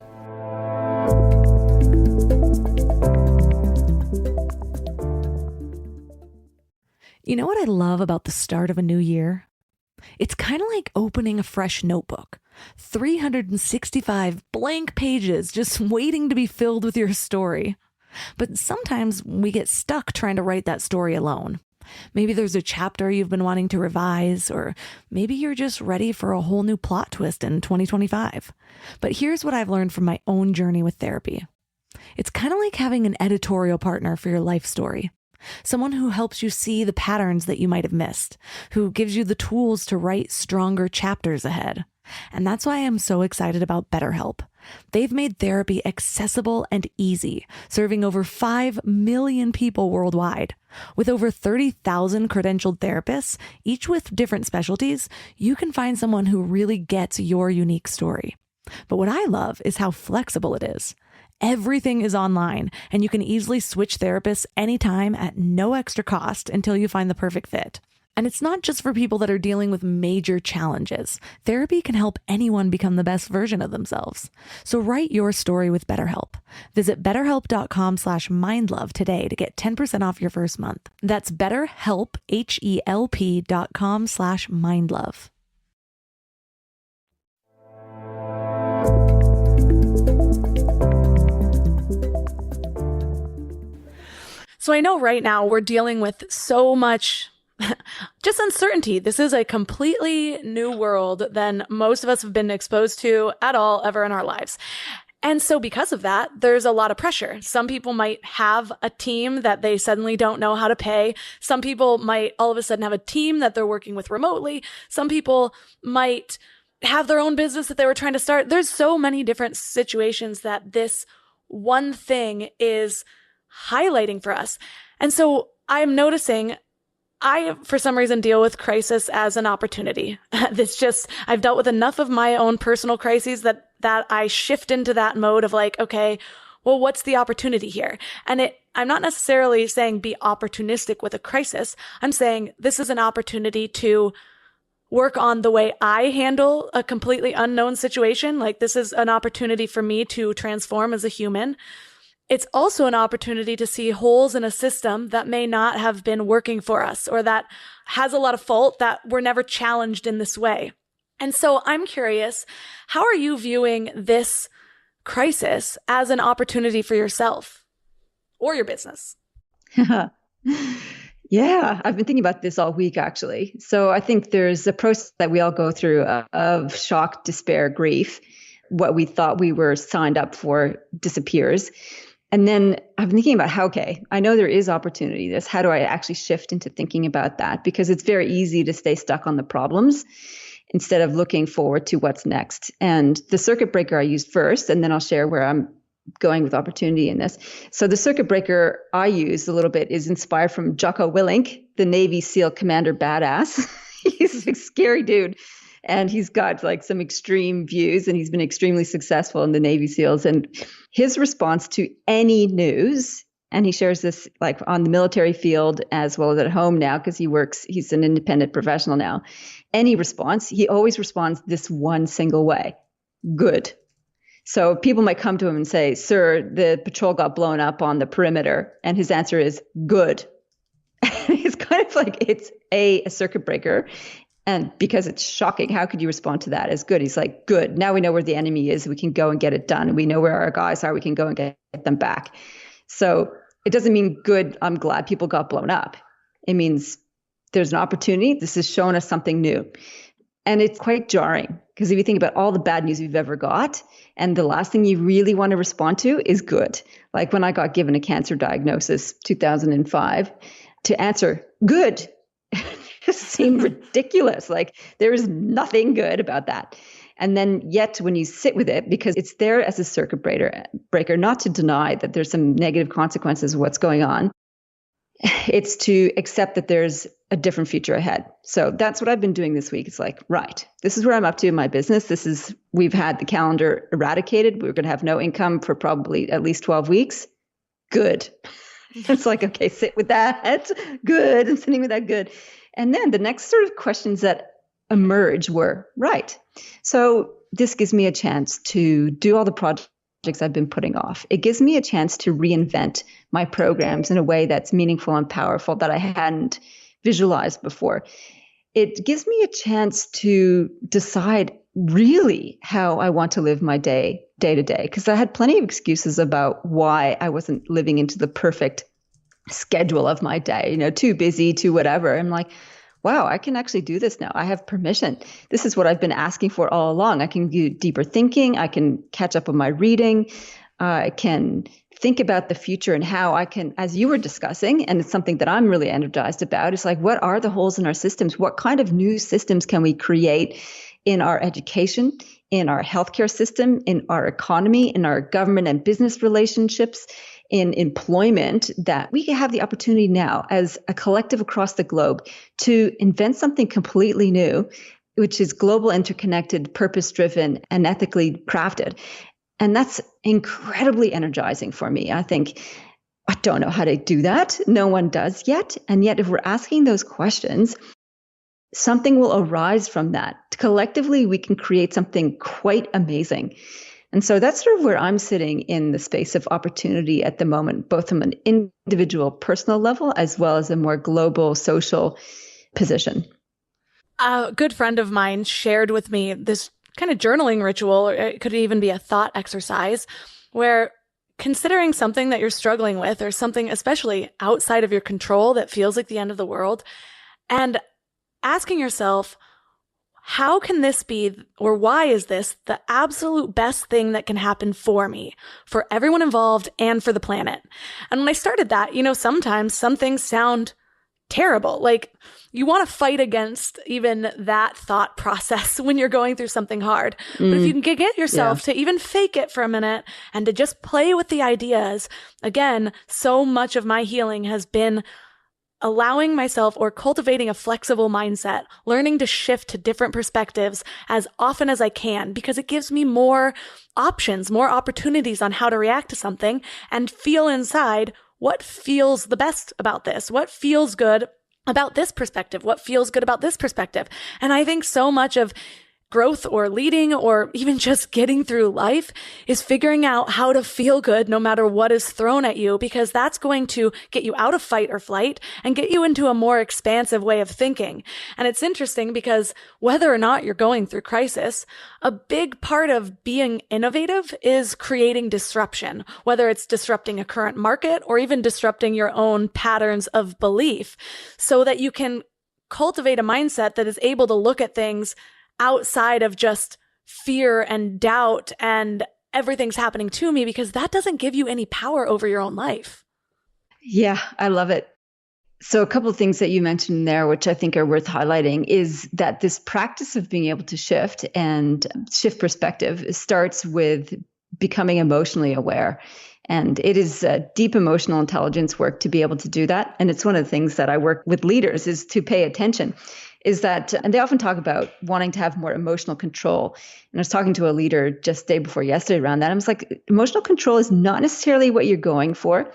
You know what I love about the start of a new year? It's kind of like opening a fresh notebook. 365 blank pages just waiting to be filled with your story. But sometimes we get stuck trying to write that story alone. Maybe there's a chapter you've been wanting to revise, or maybe you're just ready for a whole new plot twist in 2025. But here's what I've learned from my own journey with therapy. It's kind of like having an editorial partner for your life story. Someone who helps you see the patterns that you might have missed, who gives you the tools to write stronger chapters ahead. And that's why I'm so excited about BetterHelp. They've made therapy accessible and easy, serving over 5 million people worldwide. With over 30,000 credentialed therapists, each with different specialties, you can find someone who really gets your unique story. But what I love is how flexible it is. Everything is online, and you can easily switch therapists anytime at no extra cost until you find the perfect fit. And it's not just for people that are dealing with major challenges. Therapy can help anyone become the best version of themselves. So write your story with BetterHelp. Visit betterhelp.com/mindlove today to get 10% off your first month. That's BetterHelp, HELP.com/mindlove. So I know right now we're dealing with so much just uncertainty. This is a completely new world than most of us have been exposed to at all ever in our lives. And so because of that, there's a lot of pressure. Some people might have a team that they suddenly don't know how to pay. Some people might all of a sudden have a team that they're working with remotely. Some people might have their own business that they were trying to start. There's so many different situations that this one thing is highlighting for us. And so I'm noticing I, for some reason, deal with crisis as an opportunity. I've dealt with enough of my own personal crises that I shift into that mode of like, okay, well, what's the opportunity here? And I'm not necessarily saying be opportunistic with a crisis. I'm saying this is an opportunity to work on the way I handle a completely unknown situation. Like this is an opportunity for me to transform as a human. It's also an opportunity to see holes in a system that may not have been working for us or that has a lot of fault that we're never challenged in this way. And so I'm curious, how are you viewing this crisis as an opportunity for yourself or your business? Yeah, I've been thinking about this all week, actually. So I think there's a process that we all go through of shock, despair, grief. What we thought we were signed up for disappears. And then I've been thinking about okay, I know there is opportunity. How do I actually shift into thinking about that? Because it's very easy to stay stuck on the problems instead of looking forward to what's next. And the circuit breaker I used first, and then I'll share where I'm going with opportunity in this. So the circuit breaker I use a little bit is inspired from Jocko Willink, the Navy SEAL commander badass. He's a scary dude. And he's got like some extreme views, and he's been extremely successful in the Navy SEALs. And his response to any news, and he shares this like on the military field as well as at home now, because he's an independent professional now. Any response, he always responds this one single way: good. So people might come to him and say, "Sir, the patrol got blown up on the perimeter." And his answer is good. It's kind of like it's a circuit breaker. And because it's shocking, how could you respond to that as good? He's like, good. Now we know where the enemy is. We can go and get it done. And we know where our guys are. We can go and get them back. So it doesn't mean good, I'm glad people got blown up. It means there's an opportunity. This has shown us something new. And it's quite jarring because if you think about all the bad news you've ever got, and the last thing you really want to respond to is good. Like when I got given a cancer diagnosis, 2005, to answer good just seemed ridiculous. Like there is nothing good about that. And then yet when you sit with it, because it's there as a circuit breaker, not to deny that there's some negative consequences of what's going on, it's to accept that there's a different future ahead. So that's what I've been doing this week. It's like, right, this is where I'm up to in my business. We've had the calendar eradicated. We're going to have no income for probably at least 12 weeks. Good. It's like, okay, sit with that. Good. And sitting with that. Good. And then the next sort of questions that emerge were, right, so this gives me a chance to do all the projects I've been putting off. It gives me a chance to reinvent my programs in a way that's meaningful and powerful that I hadn't visualized before. It gives me a chance to decide really how I want to live my day to day, because I had plenty of excuses about why I wasn't living into the perfect schedule of my day, too busy, too whatever. I'm like, wow, I can actually do this now. I have permission. This is what I've been asking for all along. I can do deeper thinking. I can catch up on my reading. I can think about the future and how I can, as you were discussing, and it's something that I'm really energized about, it's like, what are the holes in our systems? What kind of new systems can we create in our education, in our healthcare system, in our economy, in our government and business relationships, in employment, that we have the opportunity now as a collective across the globe to invent something completely new, which is global, interconnected, purpose-driven, and ethically crafted. And that's incredibly energizing for me. I think, I don't know how to do that. No one does yet. And yet, if we're asking those questions, something will arise from that. Collectively, we can create something quite amazing. And so that's sort of where I'm sitting in the space of opportunity at the moment, both from an individual personal level as well as a more global social position. A good friend of mine shared with me this kind of journaling ritual, or it could even be a thought exercise, where considering something that you're struggling with or something especially outside of your control that feels like the end of the world, and asking yourself, how can this be, or why is this the absolute best thing that can happen for me, for everyone involved, and for the planet? And when I started that, sometimes some things sound terrible. Like you want to fight against even that thought process when you're going through something hard. But if you can get yourself to even fake it for a minute and to just play with the ideas, again, so much of my healing has been allowing myself or cultivating a flexible mindset, learning to shift to different perspectives as often as I can, because it gives me more options, more opportunities on how to react to something and feel inside what feels the best about this, what feels good about this perspective, what feels good about this perspective. And I think so much of growth or leading or even just getting through life is figuring out how to feel good no matter what is thrown at you, because that's going to get you out of fight or flight and get you into a more expansive way of thinking. And it's interesting because whether or not you're going through crisis, a big part of being innovative is creating disruption, whether it's disrupting a current market or even disrupting your own patterns of belief, so that you can cultivate a mindset that is able to look at things outside of just fear and doubt and everything's happening to me, because that doesn't give you any power over your own life. Yeah, I love it. So a couple of things that you mentioned there, which I think are worth highlighting, is that this practice of being able to shift and shift perspective starts with becoming emotionally aware. And it is deep emotional intelligence work to be able to do that. And it's one of the things that I work with leaders is to pay attention, is that, and they often talk about wanting to have more emotional control. And I was talking to a leader just day before yesterday around that. I was like, emotional control is not necessarily what you're going for,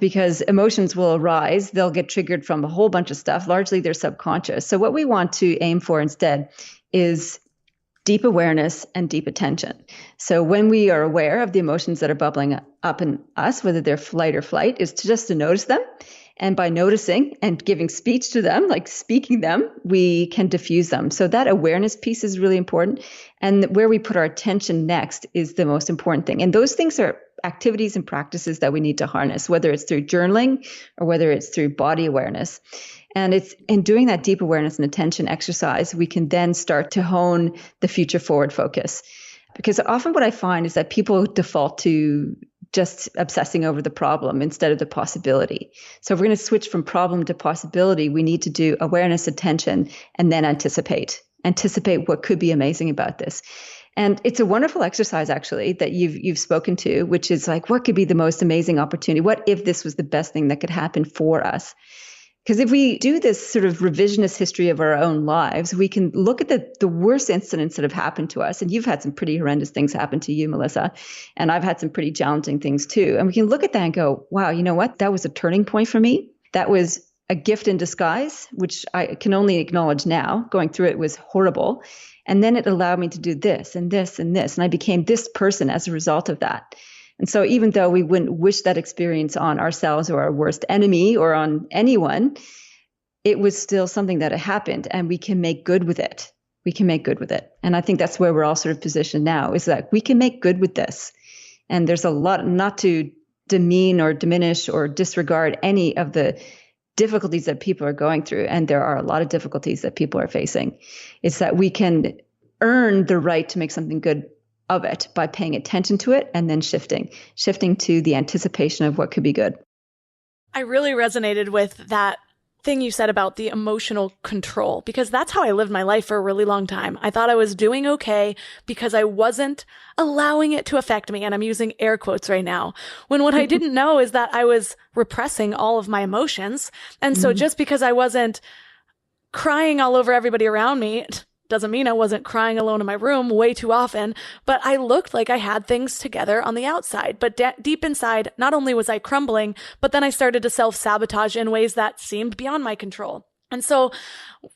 because emotions will arise. They'll get triggered from a whole bunch of stuff. Largely, they're subconscious. So what we want to aim for instead is deep awareness and deep attention. So when we are aware of the emotions that are bubbling up in us, whether they're flight or flight, is to notice them. And by noticing and giving speech to them, like speaking them, we can diffuse them. So that awareness piece is really important. And where we put our attention next is the most important thing. And those things are activities and practices that we need to harness, whether it's through journaling or whether it's through body awareness. And it's in doing that deep awareness and attention exercise, we can then start to hone the future forward focus. Because often what I find is that people default to just obsessing over the problem instead of the possibility. So if we're going to switch from problem to possibility, we need to do awareness, attention, and then anticipate what could be amazing about this. And it's a wonderful exercise, actually, that you've spoken to, which is like, what could be the most amazing opportunity? What if this was the best thing that could happen for us? Because if we do this sort of revisionist history of our own lives, we can look at the worst incidents that have happened to us. And you've had some pretty horrendous things happen to you, Melissa. And I've had some pretty challenging things too. And we can look at that and go, wow, you know what? That was a turning point for me. That was a gift in disguise, which I can only acknowledge now. Going through it was horrible. And then it allowed me to do this and this and this. And I became this person as a result of that. And so even though we wouldn't wish that experience on ourselves or our worst enemy or on anyone, it was still something that had happened, and we can make good with it. We can make good with it. And I think that's where we're all sort of positioned now, is that we can make good with this. And there's a lot, not to demean or diminish or disregard any of the difficulties that people are going through. And there are a lot of difficulties that people are facing. It's that we can earn the right to make something good of it by paying attention to it and then shifting to the anticipation of what could be good. I really resonated with that thing you said about the emotional control, because that's how I lived my life for a really long time. I thought I was doing okay because I wasn't allowing it to affect me. And I'm using air quotes right now, when what I didn't know is that I was repressing all of my emotions. And so just because I wasn't crying all over everybody around me doesn't mean I wasn't crying alone in my room way too often, but I looked like I had things together on the outside. But deep inside, not only was I crumbling, but then I started to self-sabotage in ways that seemed beyond my control. And so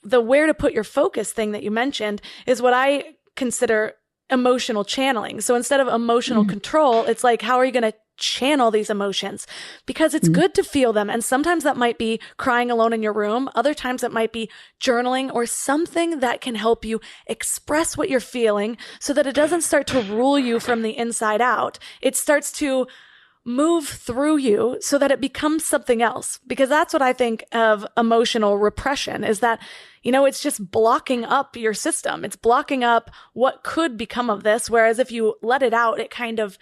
the where to put your focus thing that you mentioned is what I consider emotional channeling. So instead of emotional control, it's like, how are you going to channel these emotions? Because it's good to feel them. And sometimes that might be crying alone in your room. Other times it might be journaling or something that can help you express what you're feeling so that it doesn't start to rule you from the inside out. It starts to move through you so that it becomes something else. Because that's what I think of emotional repression, is that, it's just blocking up your system. It's blocking up what could become of this. Whereas if you let it out, it kind of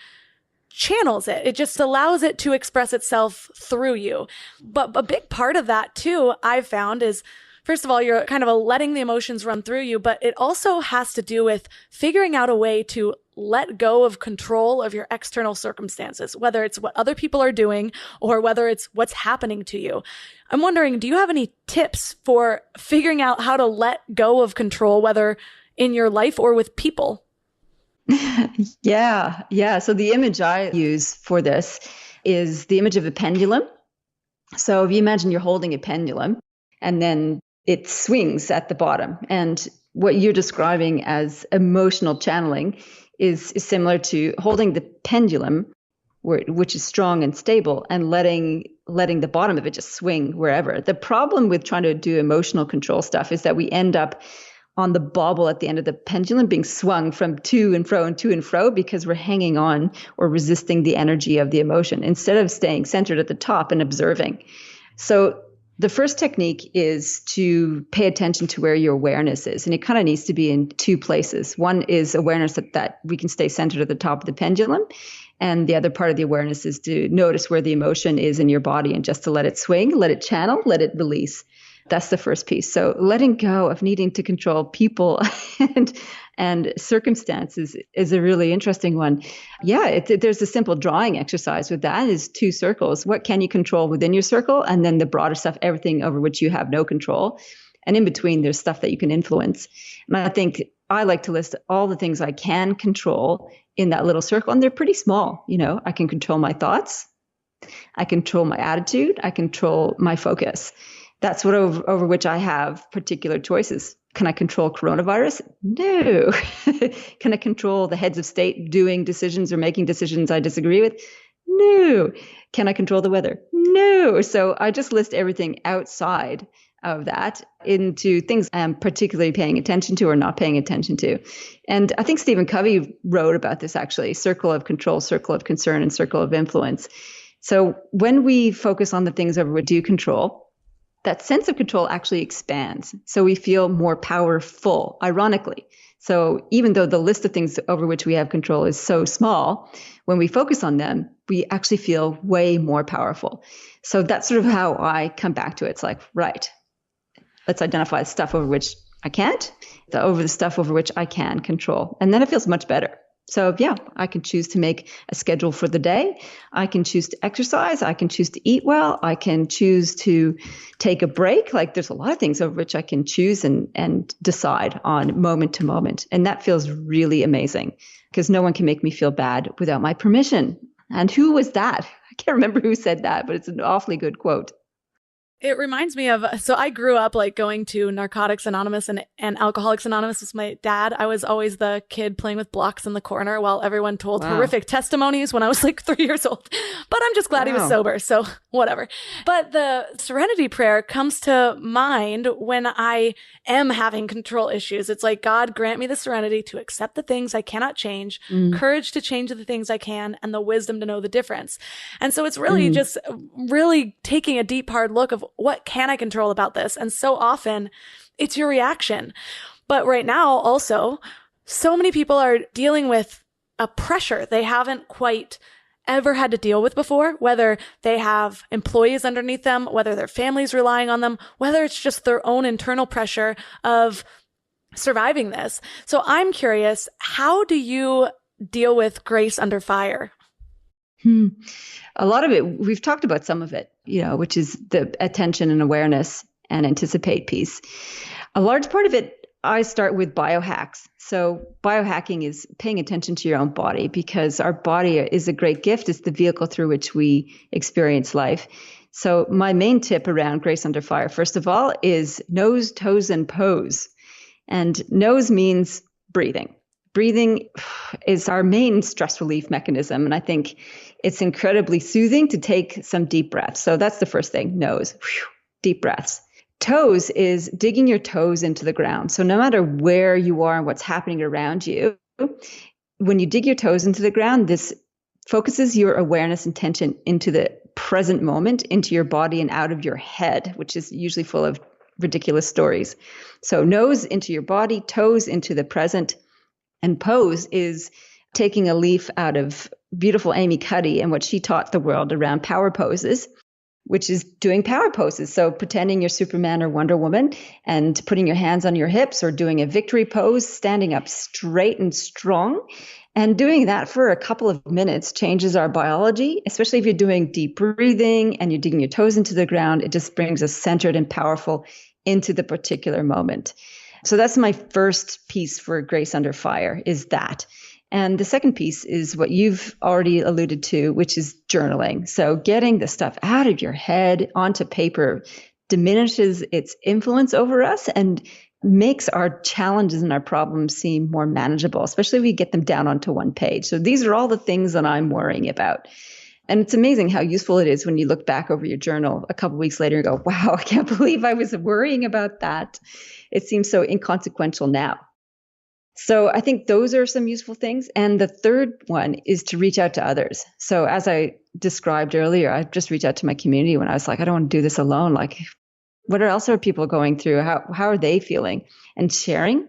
channels it. It just allows it to express itself through you. But a big part of that too, I've found, is, first of all, you're kind of letting the emotions run through you, but it also has to do with figuring out a way to let go of control of your external circumstances, whether it's what other people are doing or whether it's what's happening to you. I'm wondering, do you have any tips for figuring out how to let go of control, whether in your life or with people? Yeah. So the image I use for this is the image of a pendulum. So if you imagine you're holding a pendulum and then it swings at the bottom, and what you're describing as emotional channeling is similar to holding the pendulum, which is strong and stable, and letting the bottom of it just swing wherever. The problem with trying to do emotional control stuff is that we end up on the bobble at the end of the pendulum being swung from to and fro and to and fro because we're hanging on or resisting the energy of the emotion instead of staying centered at the top and observing. So the first technique is to pay attention to where your awareness is. And it kind of needs to be in two places. One is awareness that we can stay centered at the top of the pendulum. And the other part of the awareness is to notice where the emotion is in your body and just to let it swing, let it channel, let it release. That's the first piece. So letting go of needing to control people and circumstances is a really interesting one. Yeah, there's a simple drawing exercise with that is 2 circles. What can you control within your circle? And then the broader stuff, everything over which you have no control. And in between, there's stuff that you can influence. And I think I like to list all the things I can control in that little circle. And they're pretty small. You know, I can control my thoughts. I control my attitude. I control my focus. That's what over which I have particular choices. Can I control coronavirus? No. Can I control the heads of state doing decisions or making decisions I disagree with? No. Can I control the weather? No. So I just list everything outside of that into things I'm particularly paying attention to or not paying attention to. And I think Stephen Covey wrote about this actually, circle of control, circle of concern, and circle of influence. So when we focus on the things over which we do control, that sense of control actually expands. So we feel more powerful, ironically. So even though the list of things over which we have control is so small, when we focus on them, we actually feel way more powerful. So that's sort of how I come back to it. It's like, right, let's identify the stuff over which I can't, over the stuff over which I can control. And then it feels much better. So yeah, I can choose to make a schedule for the day. I can choose to exercise. I can choose to eat well. I can choose to take a break. Like there's a lot of things over which I can choose and decide on moment to moment. And that feels really amazing because no one can make me feel bad without my permission. And who was that? I can't remember who said that, but it's an awfully good quote. It reminds me of, so I grew up like going to Narcotics Anonymous and Alcoholics Anonymous with my dad. I was always the kid playing with blocks in the corner while everyone told horrific testimonies when I was like 3 years old. But I'm just glad he was sober, so whatever. But the serenity prayer comes to mind when I am having control issues. It's like, God, grant me the serenity to accept the things I cannot change, courage to change the things I can, and the wisdom to know the difference. And so it's really just really taking a deep, hard look of what can I control about this? And so often it's your reaction. But right now also, so many people are dealing with a pressure they haven't quite ever had to deal with before, whether they have employees underneath them, whether their family's relying on them, whether it's just their own internal pressure of surviving this. So I'm curious, how do you deal with grace under fire? A lot of it, we've talked about some of it, which is the attention and awareness and anticipate piece. A large part of it, I start with biohacks. So biohacking is paying attention to your own body because our body is a great gift. It's the vehicle through which we experience life. So my main tip around grace under fire, first of all, is nose, toes, and pose. And nose means breathing. Breathing is our main stress relief mechanism. And I think it's incredibly soothing to take some deep breaths. So that's the first thing, nose, deep breaths. Toes is digging your toes into the ground. So no matter where you are and what's happening around you, when you dig your toes into the ground, this focuses your awareness and attention into the present moment, into your body and out of your head, which is usually full of ridiculous stories. So nose into your body, toes into the present. And pose is taking a leaf out of beautiful Amy Cuddy and what she taught the world around power poses, which is doing power poses. So pretending you're Superman or Wonder Woman and putting your hands on your hips or doing a victory pose, standing up straight and strong. And doing that for a couple of minutes changes our biology, especially if you're doing deep breathing and you're digging your toes into the ground. It just brings us centered and powerful into the particular moment. So that's my first piece for grace under fire is that. And the second piece is what you've already alluded to, which is journaling. So getting the stuff out of your head onto paper diminishes its influence over us and makes our challenges and our problems seem more manageable, especially if we get them down onto one page. So these are all the things that I'm worrying about. And it's amazing how useful it is when you look back over your journal a couple of weeks later and go, wow, I can't believe I was worrying about that. It seems so inconsequential now. So I think those are some useful things. And the third one is to reach out to others. So as I described earlier, I just reached out to my community when I was like, I don't want to do this alone. Like, what else are people going through? How are they feeling? And sharing.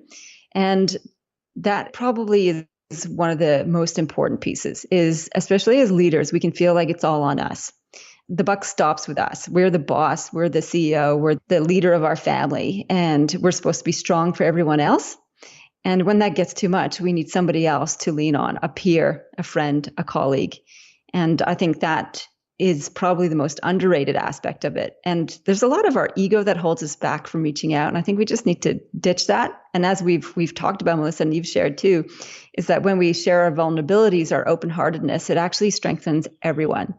And that probably is one of the most important pieces, is especially as leaders, we can feel like it's all on us. The buck stops with us. We're the boss. We're the CEO. We're the leader of our family. And we're supposed to be strong for everyone else. And when that gets too much, we need somebody else to lean on, a peer, a friend, a colleague. And I think that is probably the most underrated aspect of it. And there's a lot of our ego that holds us back from reaching out. And I think we just need to ditch that. And as we've talked about, Melissa, and you've shared too, is that when we share our vulnerabilities, our open-heartedness, it actually strengthens everyone.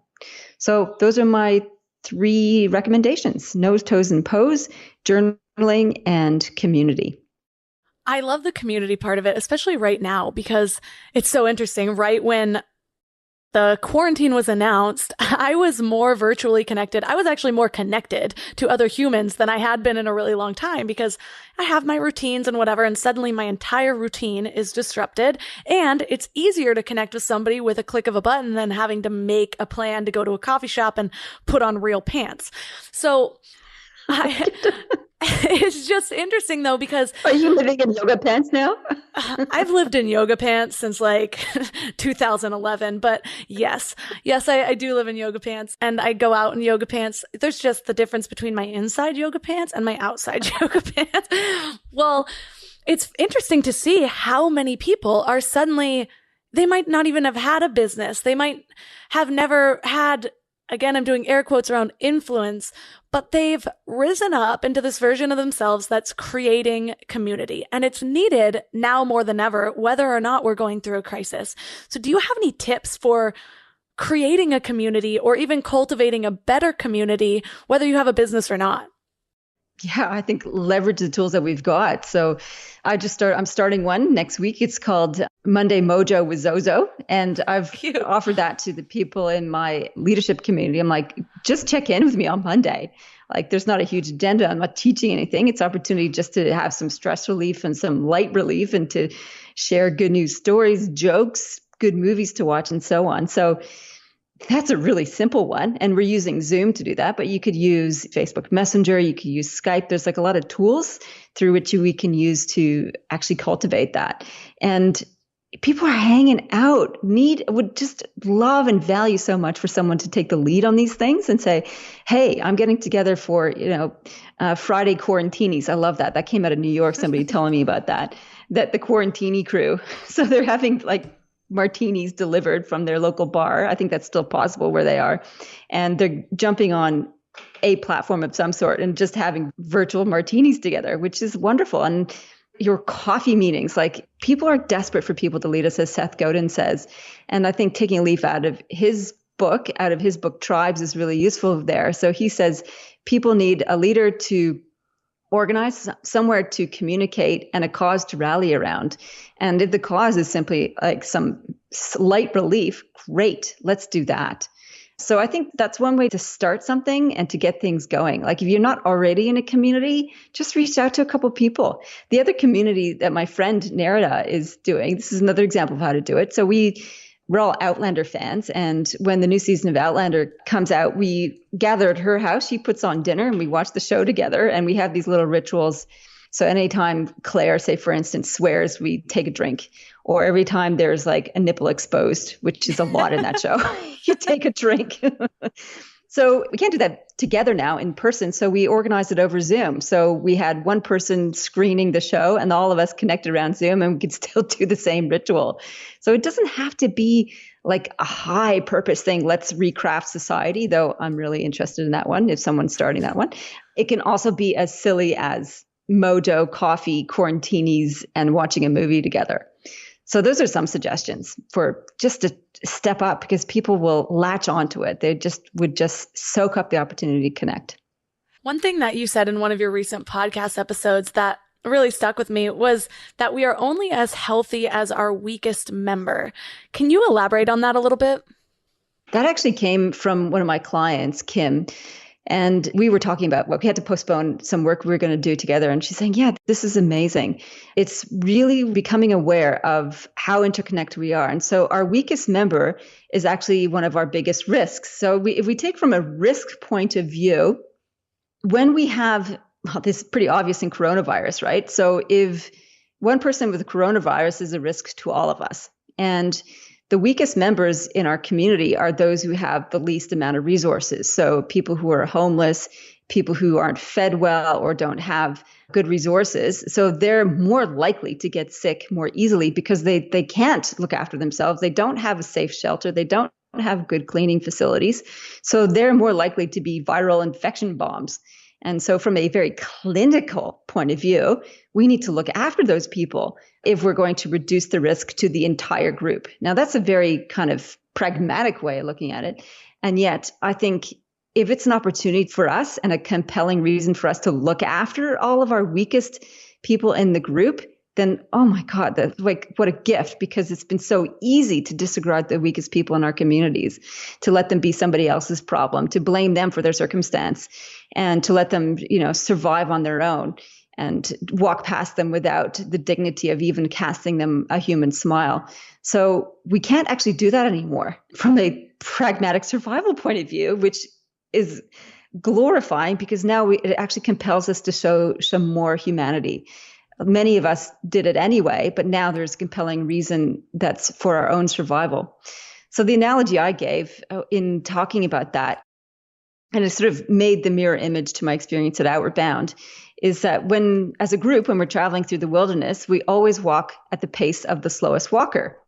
So those are my 3 recommendations: nose, toes, and pose, journaling, and community. I love the community part of it, especially right now, because it's so interesting. Right when the quarantine was announced, I was more virtually connected. I was actually more connected to other humans than I had been in a really long time, because I have my routines and whatever, and suddenly my entire routine is disrupted. And it's easier to connect with somebody with a click of a button than having to make a plan to go to a coffee shop and put on real pants. So it's just interesting though, because are you living in yoga pants now? I've lived in yoga pants since like 2011, but yes, I do live in yoga pants, and I go out in yoga pants. There's just the difference between my inside yoga pants and my outside yoga pants. Well, it's interesting to see how many people are suddenly, they might not even have had a business. They might have never had, again, I'm doing air quotes around influence, but they've risen up into this version of themselves that's creating community. And it's needed now more than ever, whether or not we're going through a crisis. So do you have any tips for creating a community or even cultivating a better community, whether you have a business or not? Yeah, I think leverage the tools that we've got. So I'm starting one next week. It's called Monday Mojo with Zozo. And I've offered that to the people in my leadership community. I'm like, just check in with me on Monday. Like, there's not a huge agenda. I'm not teaching anything. It's opportunity just to have some stress relief and some light relief, and to share good news stories, jokes, good movies to watch, and so on. So that's a really simple one. And we're using Zoom to do that, but you could use Facebook Messenger, you could use Skype. There's like a lot of tools through which we can use to actually cultivate that. And people are hanging out, would just love and value so much for someone to take the lead on these things and say, hey, I'm getting together for, Friday quarantinis. I love that. That came out of New York, somebody telling me about that the quarantini crew. So they're having like martinis delivered from their local bar. I think that's still possible where they are. And they're jumping on a platform of some sort and just having virtual martinis together, which is wonderful. And your coffee meetings, like, people are desperate for people to lead us, as Seth Godin says. And I think taking a leaf out of his book Tribes, is really useful there. So he says people need a leader to organize, somewhere to communicate, and a cause to rally around. And if the cause is simply like some light relief, great, let's do that. So I think that's one way to start something and to get things going. Like, if you're not already in a community, just reach out to a couple of people. The other community that my friend Nerida is doing, this is another example of how to do it. So we're all Outlander fans. And when the new season of Outlander comes out, we gather at her house. She puts on dinner and we watch the show together, and we have these little rituals. So anytime Claire, say for instance, swears, we take a drink. Or every time there's like a nipple exposed, which is a lot in that show, you take a drink. So we can't do that together now in person. So we organized it over Zoom. So we had one person screening the show, and all of us connected around Zoom, and we could still do the same ritual. So it doesn't have to be like a high purpose thing. Let's recraft society, though I'm really interested in that one if someone's starting that one. It can also be as silly as Mojo, coffee, quarantinis, and watching a movie together. So those are some suggestions for just to step up, because people will latch onto it. They would soak up the opportunity to connect. One thing that you said in one of your recent podcast episodes that really stuck with me was that we are only as healthy as our weakest member. Can you elaborate on that a little bit? That actually came from one of my clients, Kim. And we were talking about we had to postpone some work we were going to do together. And she's saying, yeah, this is amazing. It's really becoming aware of how interconnected we are. And so our weakest member is actually one of our biggest risks. So if we take from a risk point of view, when we have this is pretty obvious in coronavirus, right? So if one person with coronavirus is a risk to all of us. And the weakest members in our community are those who have the least amount of resources. So people who are homeless, people who aren't fed well or don't have good resources. So they're more likely to get sick more easily because they can't look after themselves. They don't have a safe shelter. They don't have good cleaning facilities. So they're more likely to be viral infection bombs. And so from a very clinical point of view, we need to look after those people if we're going to reduce the risk to the entire group. Now, that's a very kind of pragmatic way of looking at it. And yet, I think if it's an opportunity for us and a compelling reason for us to look after all of our weakest people in the group, then, oh my God, what a gift, because it's been so easy to disregard the weakest people in our communities, to let them be somebody else's problem, to blame them for their circumstance, and to let them, survive on their own and walk past them without the dignity of even casting them a human smile. So we can't actually do that anymore from a pragmatic survival point of view, which is glorifying because now it actually compels us to show more humanity. Many of us did it anyway, but now there's a compelling reason that's for our own survival. So the analogy I gave in talking about that, and it sort of made the mirror image to my experience at Outward Bound, is that as a group, when we're traveling through the wilderness, we always walk at the pace of the slowest walker.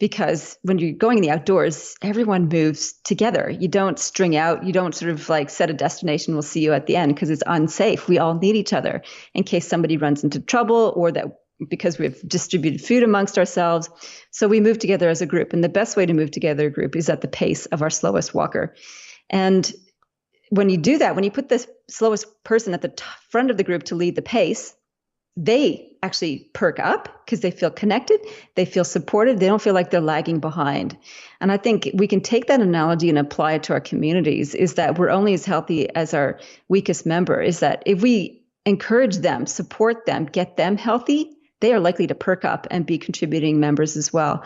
Because when you're going in the outdoors, everyone moves together. You don't string out. You don't sort of like set a destination, we'll see you at the end, because it's unsafe. We all need each other in case somebody runs into trouble or that because we've distributed food amongst ourselves. So we move together as a group. And the best way to move together a group is at the pace of our slowest walker. And when you do that, when you put the slowest person at the front of the group to lead the pace, they actually perk up because they feel connected, they feel supported, they don't feel like they're lagging behind. And I think we can take that analogy and apply it to our communities, is that we're only as healthy as our weakest member, is that if we encourage them, support them, get them healthy, they are likely to perk up and be contributing members as well.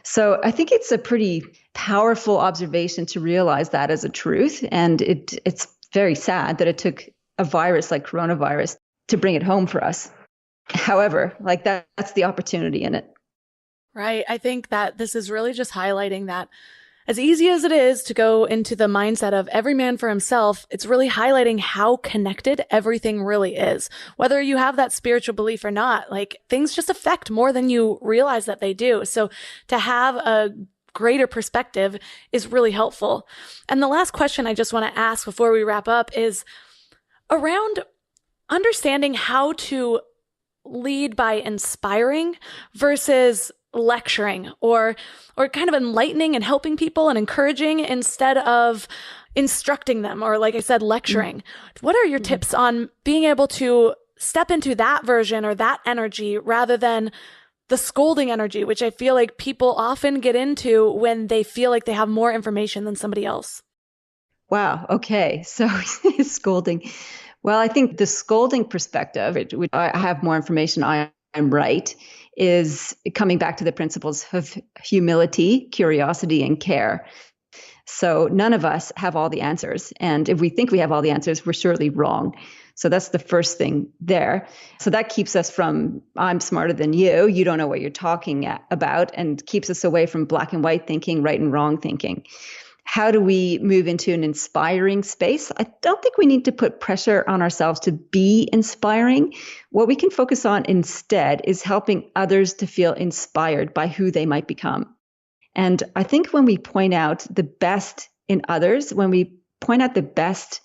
So I think it's a pretty powerful observation to realize that as a truth. And it's very sad that it took a virus like coronavirus to bring it home for us. However, that's the opportunity in it. Right. I think that this is really just highlighting that as easy as it is to go into the mindset of every man for himself, it's really highlighting how connected everything really is. Whether you have that spiritual belief or not, things just affect more than you realize that they do. So to have a greater perspective is really helpful. And the last question I just want to ask before we wrap up is around understanding how to lead by inspiring versus lecturing or kind of enlightening and helping people and encouraging instead of instructing them or, like I said, lecturing. What are your tips on being able to step into that version or that energy rather than the scolding energy, which I feel like people often get into when they feel like they have more information than somebody else? Wow. Okay. So scolding. Well, I think the scolding perspective, which I have more information, I'm right, is coming back to the principles of humility, curiosity, and care. So none of us have all the answers. And if we think we have all the answers, we're surely wrong. So that's the first thing there. So that keeps us from, I'm smarter than you don't know what you're talking about, and keeps us away from black and white thinking, right and wrong thinking. How do we move into an inspiring space? I don't think we need to put pressure on ourselves to be inspiring. What we can focus on instead is helping others to feel inspired by who they might become. And I think when we point out the best in others, when we point out the best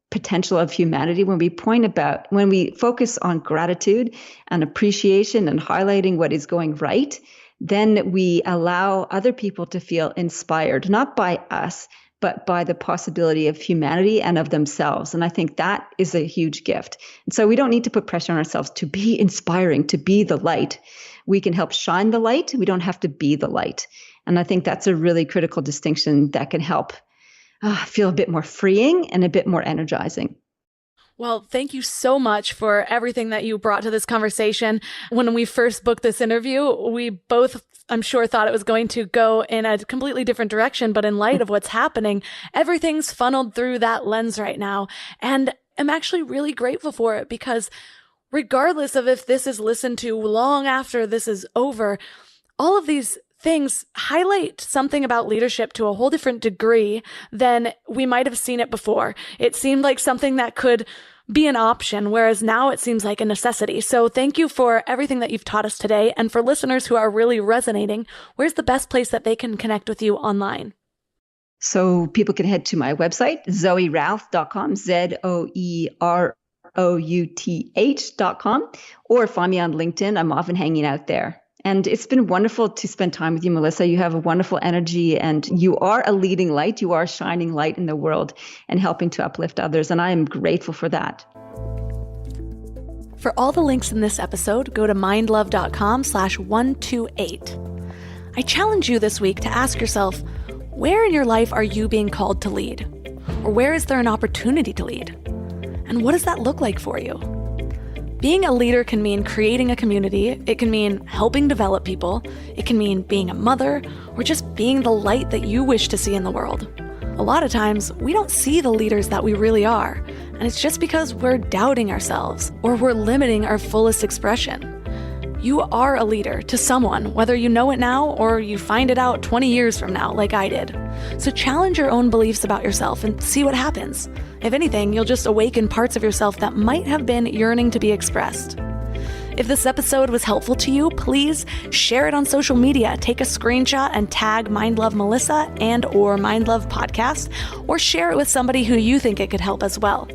potential of humanity, when we focus on gratitude and appreciation and highlighting what is going right, then we allow other people to feel inspired, not by us, but by the possibility of humanity and of themselves. And I think that is a huge gift. And so we don't need to put pressure on ourselves to be inspiring, to be the light. We can help shine the light. We don't have to be the light. And I think that's a really critical distinction that can help feel a bit more freeing and a bit more energizing. Well, thank you so much for everything that you brought to this conversation. When we first booked this interview, we both, I'm sure, thought it was going to go in a completely different direction. But in light of what's happening, everything's funneled through that lens right now. And I'm actually really grateful for it, because regardless of if this is listened to long after this is over, all of these things highlight something about leadership to a whole different degree than we might have seen it before. It seemed like something that could be an option, whereas now it seems like a necessity. So thank you for everything that you've taught us today. And for listeners who are really resonating, where's the best place that they can connect with you online? So people can head to my website, zoerouth.com, ZOEROUTH.com, or find me on LinkedIn. I'm often hanging out there. And it's been wonderful to spend time with you, Melissa. You have a wonderful energy, and you are a leading light. You are a shining light in the world and helping to uplift others. And I am grateful for that. For all the links in this episode, go to mindlove.com/128. I challenge you this week to ask yourself, where in your life are you being called to lead? Or where is there an opportunity to lead? And what does that look like for you? Being a leader can mean creating a community. It can mean helping develop people. It can mean being a mother, or just being the light that you wish to see in the world. A lot of times, we don't see the leaders that we really are, and it's just because we're doubting ourselves or we're limiting our fullest expression. You are a leader to someone, whether you know it now or you find it out 20 years from now, like I did. So challenge your own beliefs about yourself and see what happens. If anything, you'll just awaken parts of yourself that might have been yearning to be expressed. If this episode was helpful to you, please share it on social media. Take a screenshot and tag Mind Love Melissa and/or Mind Love Podcast, or share it with somebody who you think it could help as well.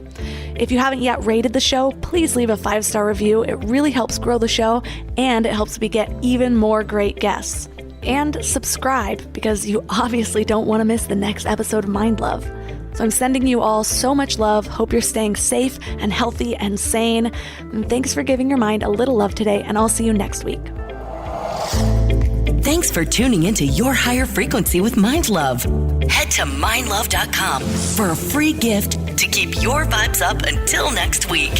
If you haven't yet rated the show, please leave a 5-star review. It really helps grow the show, and it helps me get even more great guests. And subscribe, because you obviously don't want to miss the next episode of Mind Love. So I'm sending you all so much love. Hope you're staying safe and healthy and sane. And thanks for giving your mind a little love today, and I'll see you next week. Thanks for tuning into Your Higher Frequency with Mind Love. Head to mindlove.com for a free gift to keep your vibes up until next week.